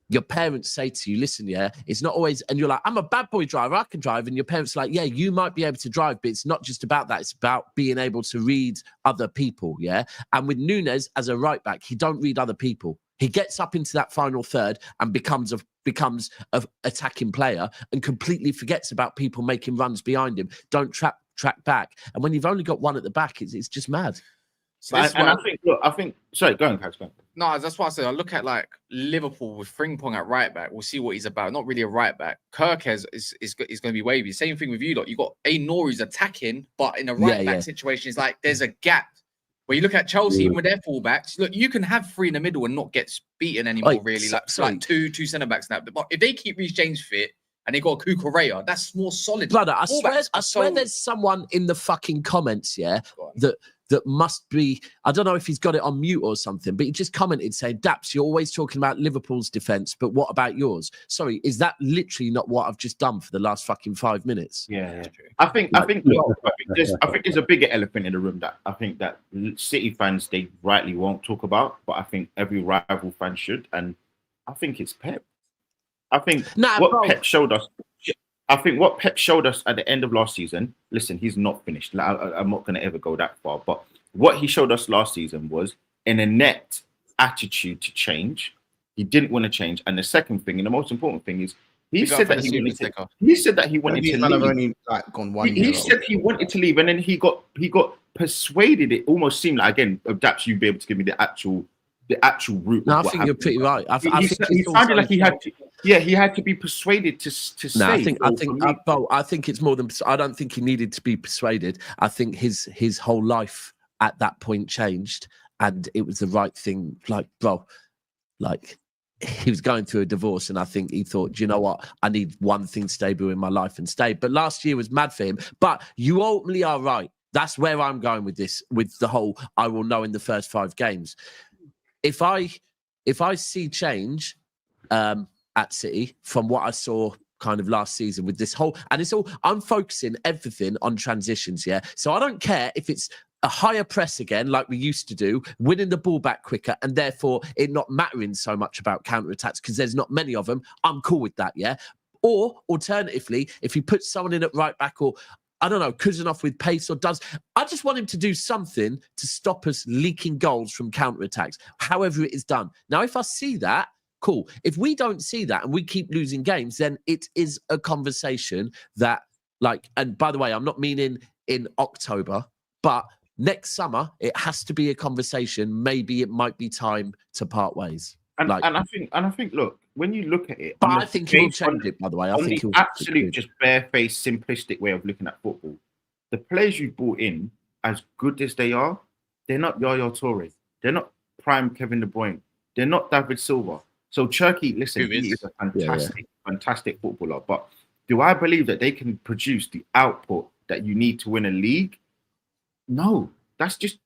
your parents say to you, "Listen, it's not always." And you're like, "I'm a bad boy driver. I can drive." And your parents are like, "Yeah, you might be able to drive, but it's not just about that. It's about being able to read other people." Yeah. And with Núñez as a right back, he don't read other people. He gets up into that final third and becomes an attacking player and completely forgets about people making runs behind him. Don't track back. And when you've only got one at the back, it's just mad. So I think. Sorry, go on, Kaz. Go on. No, that's why I said I look at like Liverpool with Frimpong at right back. We'll see what he's about. Not really a right back. Kirkes is going to be wavy. Same thing with you lot. You got Nouri's attacking, but in a right back situation, it's like there's a gap. When you look at Chelsea, even with their fullbacks, look, you can have 3 in the middle and not get beaten anymore, really. Like two centre-backs now. But if they keep Reece James fit and they got Cucurella, that's more solid. Brother, I swear there's someone in the fucking comments, that must be, I don't know if he's got it on mute or something, but he just commented saying, Daps, you're always talking about Liverpool's defence, but what about yours? Sorry, is that literally not what I've just done for the last fucking 5 minutes? Yeah. I think there's a bigger elephant in the room that I think that City fans, they rightly won't talk about, but I think every rival fan should, and I think it's Pep. I think Pep showed us. I think what Pep showed us at the end of last season, listen, he's not finished. I'm not going to ever go that far. But what he showed us last season was an innate attitude to change. He didn't want to change. And the second thing, and the most important thing is, he said that he wanted to leave. He said he wanted to leave. And then he got persuaded. It almost seemed like, again, Daps, you'd be able to give me the actual route. No, I think you're pretty right. He sounded like he had to. Yeah, he had to be persuaded to stay. I think it's more than. I don't think he needed to be persuaded. I think his whole life at that point changed, and it was the right thing. Like, bro, like he was going through a divorce, and I think he thought, do you know what? I need one thing stable in my life and stay. But last year was mad for him. But you ultimately are right. That's where I'm going with this. With the whole, I will know in the first 5 games. If I see change at City from what I saw kind of last season with this whole, and it's all, I'm focusing everything on transitions, so I don't care if it's a higher press again like we used to do, winning the ball back quicker, and therefore it not mattering so much about counter-attacks because there's not many of them. I'm cool with that, or alternatively, if he puts someone in at right back, or I don't know, Kuzanov with pace, or I just want him to do something to stop us leaking goals from counter-attacks, however it is done. Now, if I see that, cool. If we don't see that and we keep losing games, then it is a conversation that, like, and by the way, I'm not meaning in October, but next summer, it has to be a conversation. Maybe it might be time to part ways. And, Like, and I think, look, when you look at it, but I think he will change it. By the way, I think the he'll absolute just barefaced, simplistic way of looking at football. The players you brought in, as good as they are, they're not Yaya Toure. They're not prime Kevin De Bruyne. They're not David Silva. So Cherki, listen, he is a fantastic footballer. But do I believe that they can produce the output that you need to win a league? No, that's just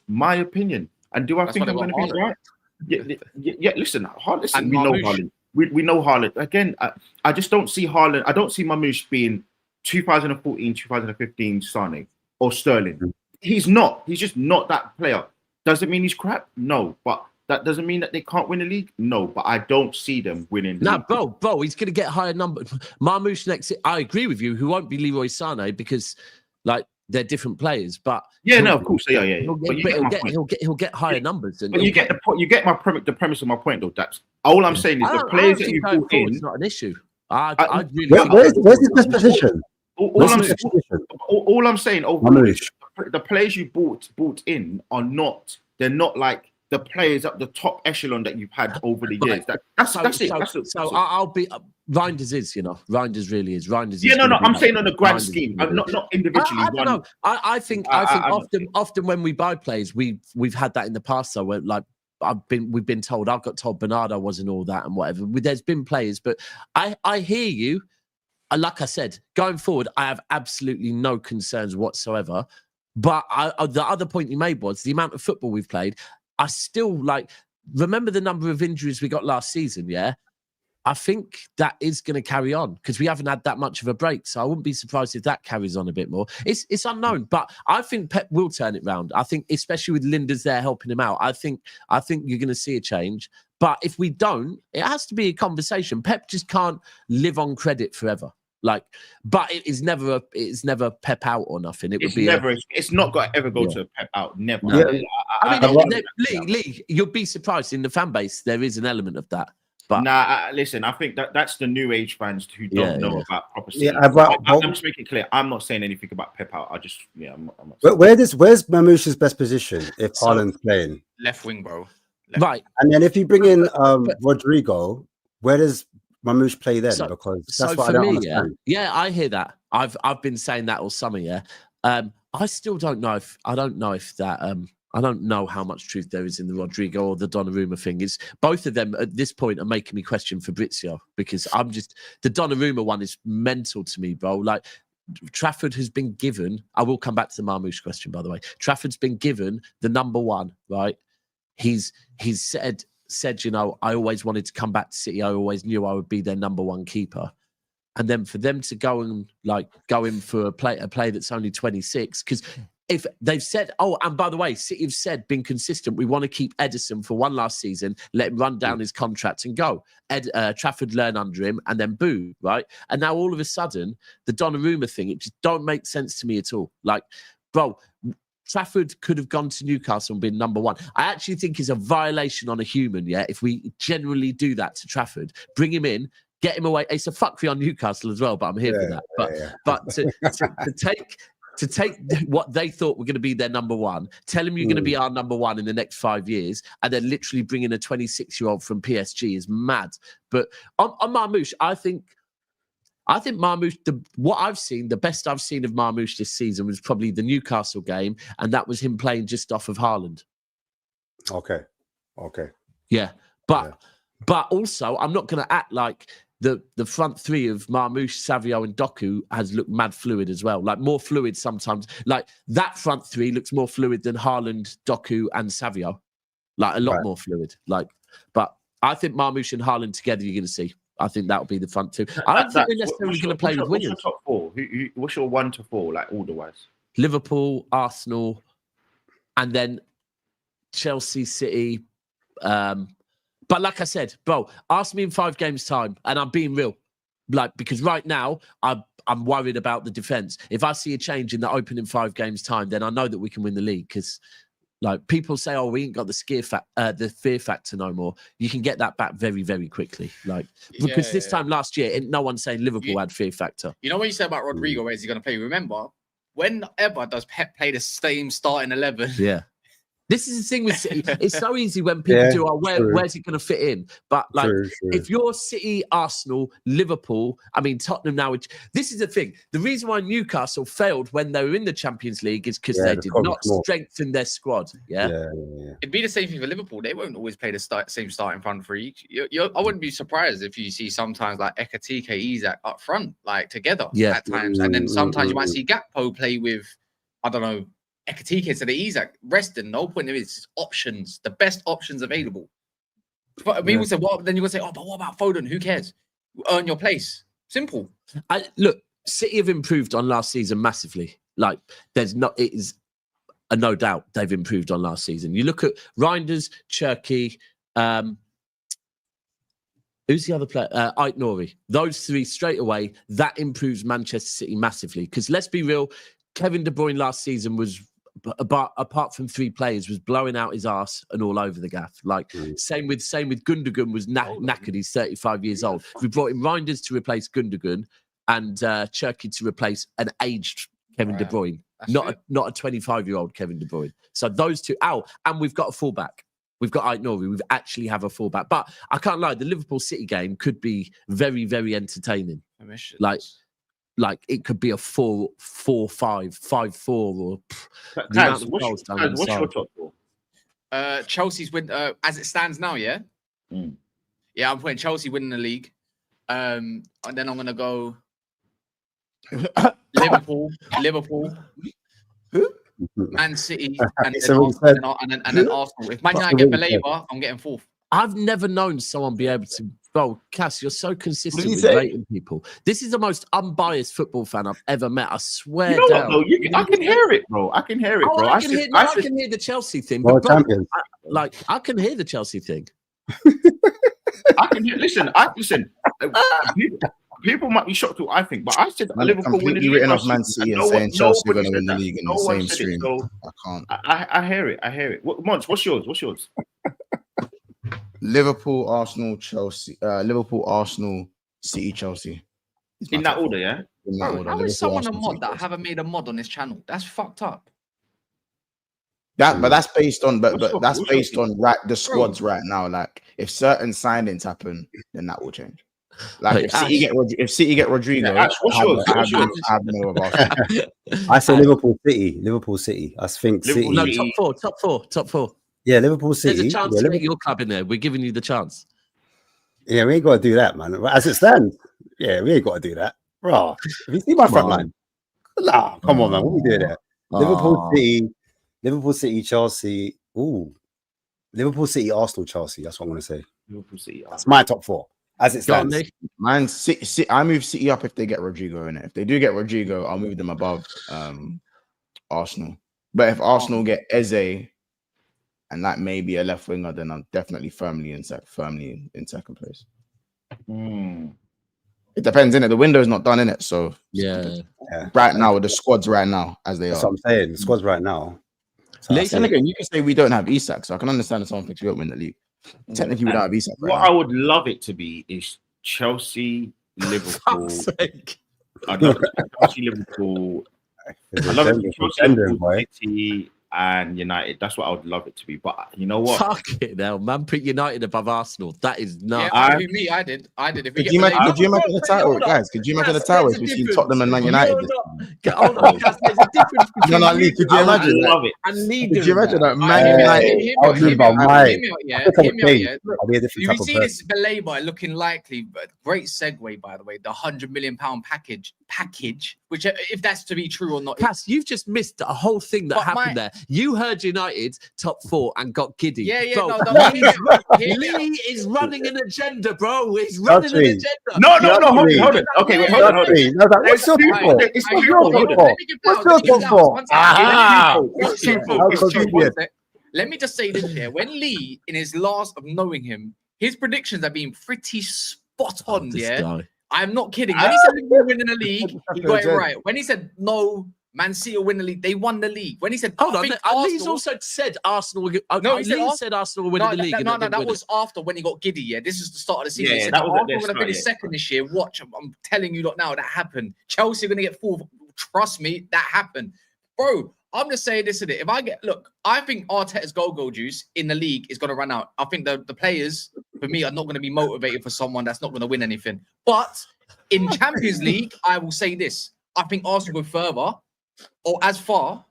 my opinion. And do I think I'm going to be right? Yeah. Listen, we know Haaland. We know Haaland. Again, I just don't see Haaland. I don't see Mamouche being 2014, 2015 Sane or Sterling. He's not. He's just not that player. Doesn't mean he's crap. No, but that doesn't mean that they can't win a league. No, but I don't see them winning. No, bro, he's going to get higher numbers. Mamouche next. I agree with you. Who won't be Leroy Sané because, like, they're different players. But of course, yeah. He'll get higher numbers. But you get the point. You get the premise of my point, though. That's all I'm saying is the players that you brought in. It's not an issue. Where's his best position? All I'm saying overall is the players you brought in are not. They're not like the players at the top echelon that you've had over the years. That's it. So I'll be Reinders is, Reinders really is. Reinders. Yeah, no. I'm saying on the grand scheme, not individually. I don't know. I think often when we buy players, we've had that in the past. So where, like, we've been told. I've got told Bernardo wasn't all that and whatever. There's been players, but I hear you. Like I said, going forward, I have absolutely no concerns whatsoever. But the other point you made was the amount of football we've played. I still remember the number of injuries we got last season. Yeah, I think that is going to carry on because we haven't had that much of a break. So I wouldn't be surprised if that carries on a bit more. It's unknown, but I think Pep will turn it round. I think, especially with Linda's there helping him out, I think you're going to see a change. But if we don't, it has to be a conversation. Pep just can't live on credit forever. But it's never Pep out or nothing. It's not got to ever go to Pep out. Never. Yeah. Lee, you'll be surprised in the fan base. There is an element of that. But listen, I think that's the new age fans who don't know about proper. I'm just making it clear. I'm not saying anything about Pep out. I'm not. Where's Mamouche's best position if Haaland's playing? Left wing, bro. Right. And then if you bring in Rodrygo, where does Mamouche play then? Because that's what I don't understand. Yeah, I hear that. I've been saying that all summer. Yeah, I still don't know if I don't know how much truth there is in the Rodrygo or the Donnarumma thing. Is both of them at this point are making me question Fabrizio because the Donnarumma one is mental to me, bro. Like, Trafford has been given. I will come back to the Mamouche question, by the way. Trafford's been given the number one, right? He's said, I always wanted to come back to City. I always knew I would be their number one keeper. And then for them to go in for a play that's only 26, because if they've said, and by the way, City have said, been consistent, we want to keep Edison for one last season, let him run down his contract and go. Trafford learn under him and then boo, right? And now all of a sudden, the Donnarumma thing, it just don't make sense to me at all. Like, bro, Trafford could have gone to Newcastle and been number one. I actually think it's a violation on a human, if we generally do that to Trafford. Bring him in, get him away. It's a fuckery on Newcastle as well, but I'm here for that. But to take what they thought were going to be their number one, tell him you're going to be our number one in the next 5 years, and then literally bring in a 26-year-old from PSG is mad. But on Mamouche, I think Mamouche, what I've seen, the best I've seen of Mamouche this season was probably the Newcastle game, and that was him playing just off of Haaland. Okay. Yeah, but also I'm not going to act like the front three of Mamouche, Savio, and Doku has looked mad fluid as well. Like, more fluid sometimes. Like, that front three looks more fluid than Haaland, Doku, and Savio. Like, a lot more fluid. Like, but I think Mamouche and Haaland together, you're going to see. I think that'll be the front two. I don't think they're necessarily going to play with wingers. What's your top four? What's your 1 to 4, like, order-wise? Liverpool, Arsenal, and then Chelsea, City. But like I said, bro, ask me in 5 games' time, and I'm being real. Like, because right now, I'm worried about the defence. If I see a change in the opening 5 games' time, then I know that we can win the league because, like, people say, we ain't got the fear factor no more. You can get that back very, very quickly. Like, because this time last year, no one's saying Liverpool had fear factor. You know what you said about Rodrygo, where is he going to play? Remember, whenever does Pep play the same starting 11? Yeah. This is the thing with City. It's so easy when people do, where's it going to fit in? But like, if you're City, Arsenal, Liverpool, I mean, Tottenham now, this is the thing. The reason why Newcastle failed when they were in the Champions League is because they did not strengthen their squad. Yeah. It'd be the same thing for Liverpool. They won't always play the same starting front three. I wouldn't be surprised if you see sometimes like Ekatike, Isak up front, like together at times. And then sometimes you might see Gakpo play with, I don't know, Ekatike to the Isak, resting. The whole point of it is options, the best options available. But people say, well, then you're going to say, oh, but what about Foden? Who cares? Earn your place. Simple. Look, City have improved on last season massively. Like, it is a no doubt they've improved on last season. You look at Reinders, Cherky, who's the other player? Ait Nouri. Those three straight away, that improves Manchester City massively. Because let's be real, Kevin De Bruyne last season was, apart from three players, was blowing out his ass and all over the gaff. Like same with Gundogan was knackered. He's 35 years old. We brought in Reinders to replace Gundogan and Cherky to replace an aged Kevin De Bruyne, not a 25-year-old Kevin De Bruyne. So those two out, and we've got a fullback. We've got Ait Nouri. We actually have a fullback. But I can't lie, the Liverpool City game could be very, very entertaining. Like it could be a 4-4-5, 5-4, or Guys, what's your top four? Chelsea's win as it stands now, yeah? Yeah, I'm putting Chelsea winning the league. And then I'm gonna go Liverpool, Man City, and then Arsenal. If Man United get Baleba, I'm getting fourth. I've never known someone be able to. Bro, Cass, you're so consistent with rating people. This is the most unbiased football fan I've ever met. I swear. You know what, bro? I can hear it, bro. I can hear it, bro. I can hear the Chelsea thing. But bro, I can hear the Chelsea thing. I can hear. Listen. People might be shocked at what I think, but I said Liverpool winning the league. Written off Man City and saying Chelsea are going to win the league in the same stream. I can't. I hear it. Monch, what's yours? Liverpool, Arsenal, Chelsea. Liverpool, Arsenal, City, Chelsea. In that order, yeah? In that order. How is someone a mod that haven't made a mod on this channel? That's fucked up. But that's based on the squads right now. Like if certain signings happen, then that will change. Like if City get Rodrygo, I say Liverpool City. I think City. No, top four. Yeah, Liverpool City. There's a chance to get your club in there. We're giving you the chance. Yeah, we ain't got to do that, man. As it stands, yeah, we ain't got to do that. Bro, if you see my front line, nah, come on, man. What we do there? Liverpool City, Chelsea. Ooh, Liverpool City, Arsenal, Chelsea. That's what I'm going to say. Liverpool City. That's my top four. As it stands. Man, City, I move City up if they get Rodrygo in it. If they do get Rodrygo, I'll move them above Arsenal. But if Arsenal get Eze and like maybe a left winger, then I'm definitely firmly in second place. It depends, innit? The window's not done, innit? So yeah. Right now, with the squads right now, as they That's are. what I'm saying. The squads right now. So and again, you can say we don't have Isak, so I can understand if someone thinks we don't win the league. Technically, we don't have Isak. What I would love it to be is Chelsea, Liverpool. I'd love Chelsea, Liverpool. I love it to be Chelsea, Liverpool, City, and United. That's what I would love it to be. But you know what? Fuck it now, man. Put United above Arsenal. That is not. Yeah, I did. If could you imagine the title, guys? Could you imagine the title between Tottenham and Man United? Hold on, guys. There's a difference between could you imagine love it? And could you imagine that Man United? You see this Baleba looking likely, but great segue, by the way. The £100 million package, which if that's to be true or not. Cass, you've just missed a whole thing that happened there. You heard United top four and got giddy. Yeah. Bro, Lee is running an agenda, bro. He's running an agenda. No, hold it. Okay, wait, hold it. What's your top four? Let me just say this here. When Lee, in his last of knowing him, his predictions have been pretty spot on, Guy. I'm not kidding. When he said Liverpool winning the league, he got it right. When he said no, Man City will win the league, they won the league. When he said, hold on, Lee's also said Arsenal. No, Lee said Arsenal will win the league. No, that was after when he got giddy. Yeah, this is the start of the season. Yeah, he said, that was Arsenal going to finish second this year. Watch, I'm telling you, lot now that happened. Chelsea are going to get fourth. Trust me, that happened, bro. I'm just saying this in it. If I I think Arteta's goal juice in the league is going to run out. I think the players, for me, are not going to be motivated for someone that's not going to win anything. But in Champions League, I will say this. I think Arsenal go further or as far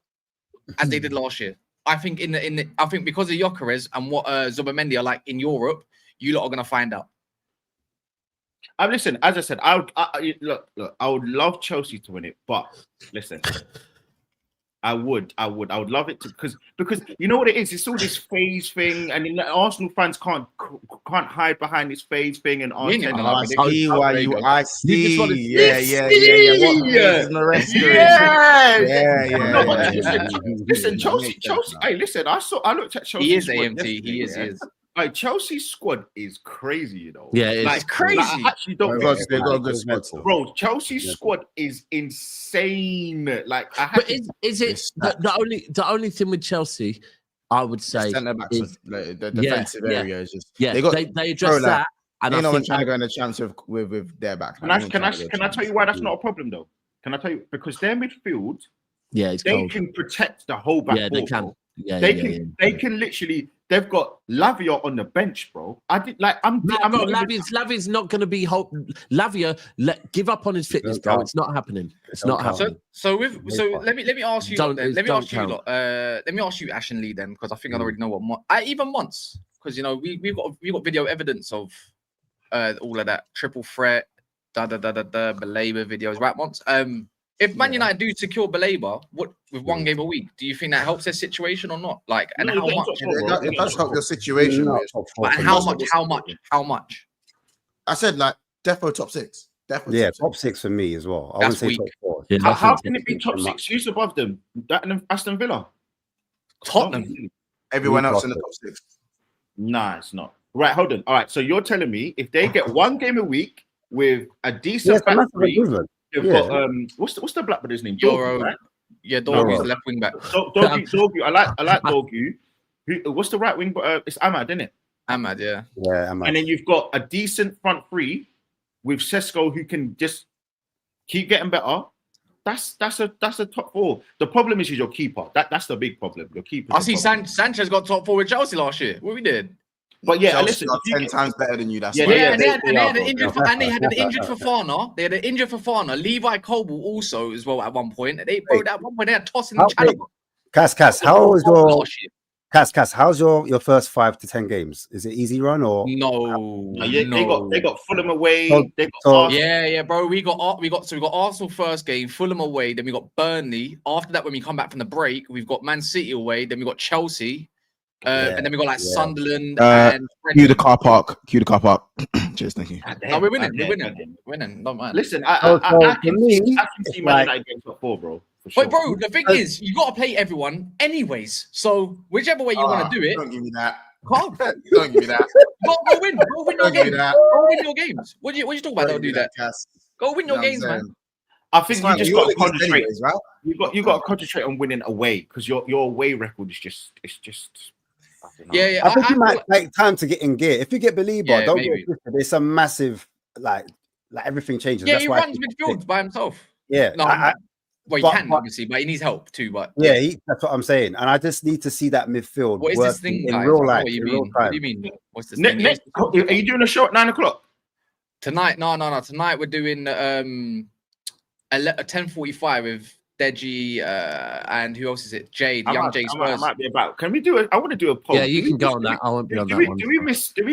as they did last year. I think I think because of Gyökeres and what Zubimendi are like in Europe, you lot are going to find out. Listen, as I said, I would love Chelsea to win it, but listen, I would love it to because you know what it is. It's all this phase thing, and Arsenal fans can't hide behind this phase thing. And I see why you. I see. Listen, Chelsea. Hey, listen. I looked at Chelsea. He is AMT. He is. Like Chelsea's squad is crazy, you know. Yeah, it's like crazy. Like, I actually don't. They've got a good squad, bro. Chelsea's squad is insane. Like, is it the only thing with Chelsea? I would say centre backs, like, the defensive area is just they address that. And I think trying to go in the chance with their back. Can I tell you why that's not a problem though? Can I tell you because their midfield? Yeah, they can protect the whole back. Yeah, they can. Yeah, they can literally. They've got Lavia on the bench, bro. Lavia's not going to be Lavia. Give up on his fitness, bro. It's not happening. It's not happening. So let me ask you. Let me ask you, Ash and Lee, then, because I think I already know what. Even once, because you know we've got video evidence of all of that triple threat, Baleba videos, right? Once. If Man United do secure Baleba, with one game a week, do you think that helps their situation or not? Like, and how much? It does help your situation. And how much? I said like defo top 6. Definitely top 6 for me as well. I wouldn't say top 4. Yeah, how can it be top 6? Who's above them? That and Aston Villa, Tottenham. Everyone else in the top 6. Nah, it's not. Right, hold on. All right, so you're telling me if they get one game a week with a decent back three. They've got what's the black brother's name? Dorgu, right? Yeah, Dorgu's the left wing back. Dorgu. I like Dorgu. What's the right wing? It's Ahmad, isn't it? Ahmad, yeah. Yeah, Ahmad. And then you've got a decent front three with Sesko who can just keep getting better. That's a top 4. The problem is your keeper. That's the big problem. Your keeper. I see Sanchez got top 4 with Chelsea last year. What we did. But yeah, listen, 10 times better than you. That's they had an injured Fofana. They had an injured Fofana. Levi Colby also as well at one point. At one point they had tossing the caliber. Cass, how's your first 5 to 10 games? Is it easy run or no? They got Fulham away. Bro. We got Arsenal first game, Fulham away. Then we got Burnley. After that, when we come back from the break, we've got Man City away. Then we got Chelsea. And then we got like Sunderland and Cue the car park. Cheers, thank you. No, we're winning. Not man. Listen, I can see Man United getting top 4, bro. Sure. But bro, the thing is, you got to play everyone anyways. So whichever way you want to do it, don't give me that. Can't. Don't give me that. Go win. Go win your games. Go win your games. What you talking about? Don't do that. Go win your games, man. I think you just got to concentrate. Right? You got to concentrate on winning away because your away record is just. Yeah. I think you might take time to get in gear. If you get Baleba, don't get twisted. There's a massive like everything changes. Yeah, he runs midfield by himself. Yeah, well, he can obviously, but he needs help too. But yeah, that's what I'm saying. And I just need to see that midfield. What is this thing, in real life? What do you mean? What's this thing? Are you doing a show at 9:00 tonight? No. Tonight we're doing 10:45 with Deji and who else is it? Jay, the young Jay Spurs. I might be about. Can we do it? I want to do a poll. Yeah, you can go on that. I won't be on that one. Do we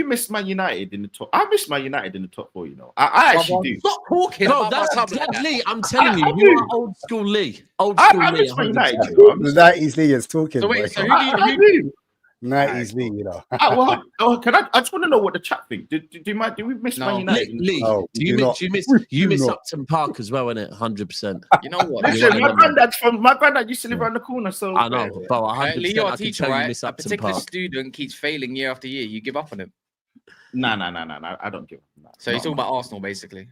miss Man United in the top? I miss Man United in the top 4. You know, I actually do. Stop talking. No, that's Lee. I'm telling you, you are old school Lee. Old school Lee. The 90s Lee is talking. So wait, so who do you? 90s Lee, you know. Can I just want to know what the chat think. Do we miss Man United? Lee, you miss Upton Park as well, innit? 100%. You know what? Listen, my granddad used to live around the corner, so I know. But 100%, Lee, you're a teacher, right? A particular student keeps failing year after year. You give up on him. No. I don't give up. So you're talking about Arsenal, basically.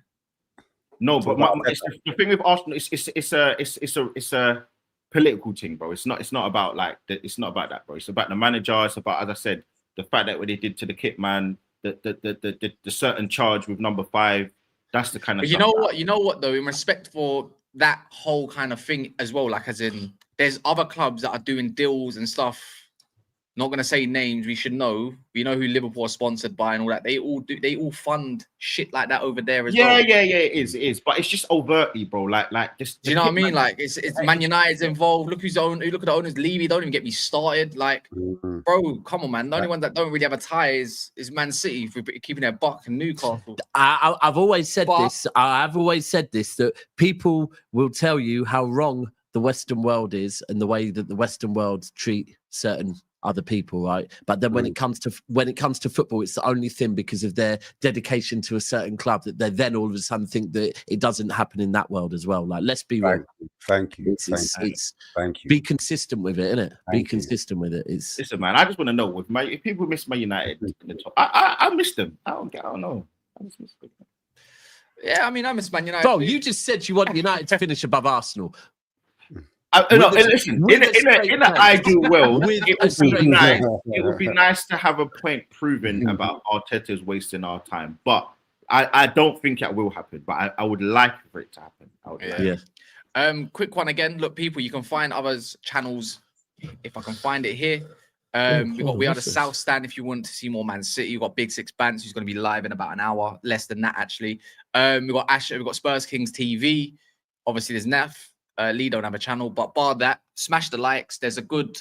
No, but the thing with Arsenal, it's a political thing, bro. It's not about it's not about that, bro. It's about the manager. It's about, as I said, the fact that what they did to the kit man, the certain charge with number 5. That's the kind of. But you know what though, in respect for that whole kind of thing as well. Like, as in, there's other clubs that are doing deals and stuff. Not gonna say names. We should know. We know who Liverpool are sponsored by and all that. They all do. They all fund shit like that over there as well. Yeah. It is. But it's just overtly, bro. Like just. Do you know what I mean? Like, it's Man United's involved. Look who's own. Look at the owners. Levy. Don't even get me started. Like, bro, come on, man. The only one that don't really have a tie is Man City for keeping their buck and Newcastle. I've always said this. I've always said this, that people will tell you how wrong the Western world is and the way that the Western world treat certain other people, right? But then when it comes to football, it's the only thing, because of their dedication to a certain club, that they then all of a sudden think that it doesn't happen in that world as well. Like, let's be real. Thank you. Thank you. Be consistent with it, innit? Be consistent with it. Listen, man. I just want to know if people miss Man United in the top. I miss them. I don't know. I just miss them. Yeah, I mean, I miss Man United. Bro, you just said you want United to finish above Arsenal. Listen, in an ideal world, it would be nice to have a point proven about Arteta's wasting our time, but I don't think it will happen. But I would like for it to happen. Quick one again. Look, people, you can find others' channels if I can find it here. We are the South Stand if you want to see more Man City. You've got Big Six Bands, who's going to be live in about an hour, less than that actually. We've got Spurs Kings TV. Obviously, there's Neff. Lee don't have a channel, but bar that, smash the likes. There's a good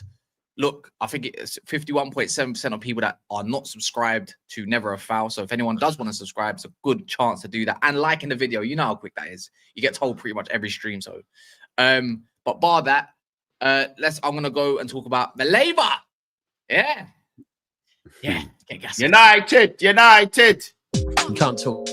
look. I think it's 51.7% of people that are not subscribed to Never a Foul. So if anyone does want to subscribe, it's a good chance to do that. And liking the video, you know how quick that is. You get told pretty much every stream. So, but bar that, I'm gonna go and talk about Baleba. Yeah. Get gas. United. You can't talk.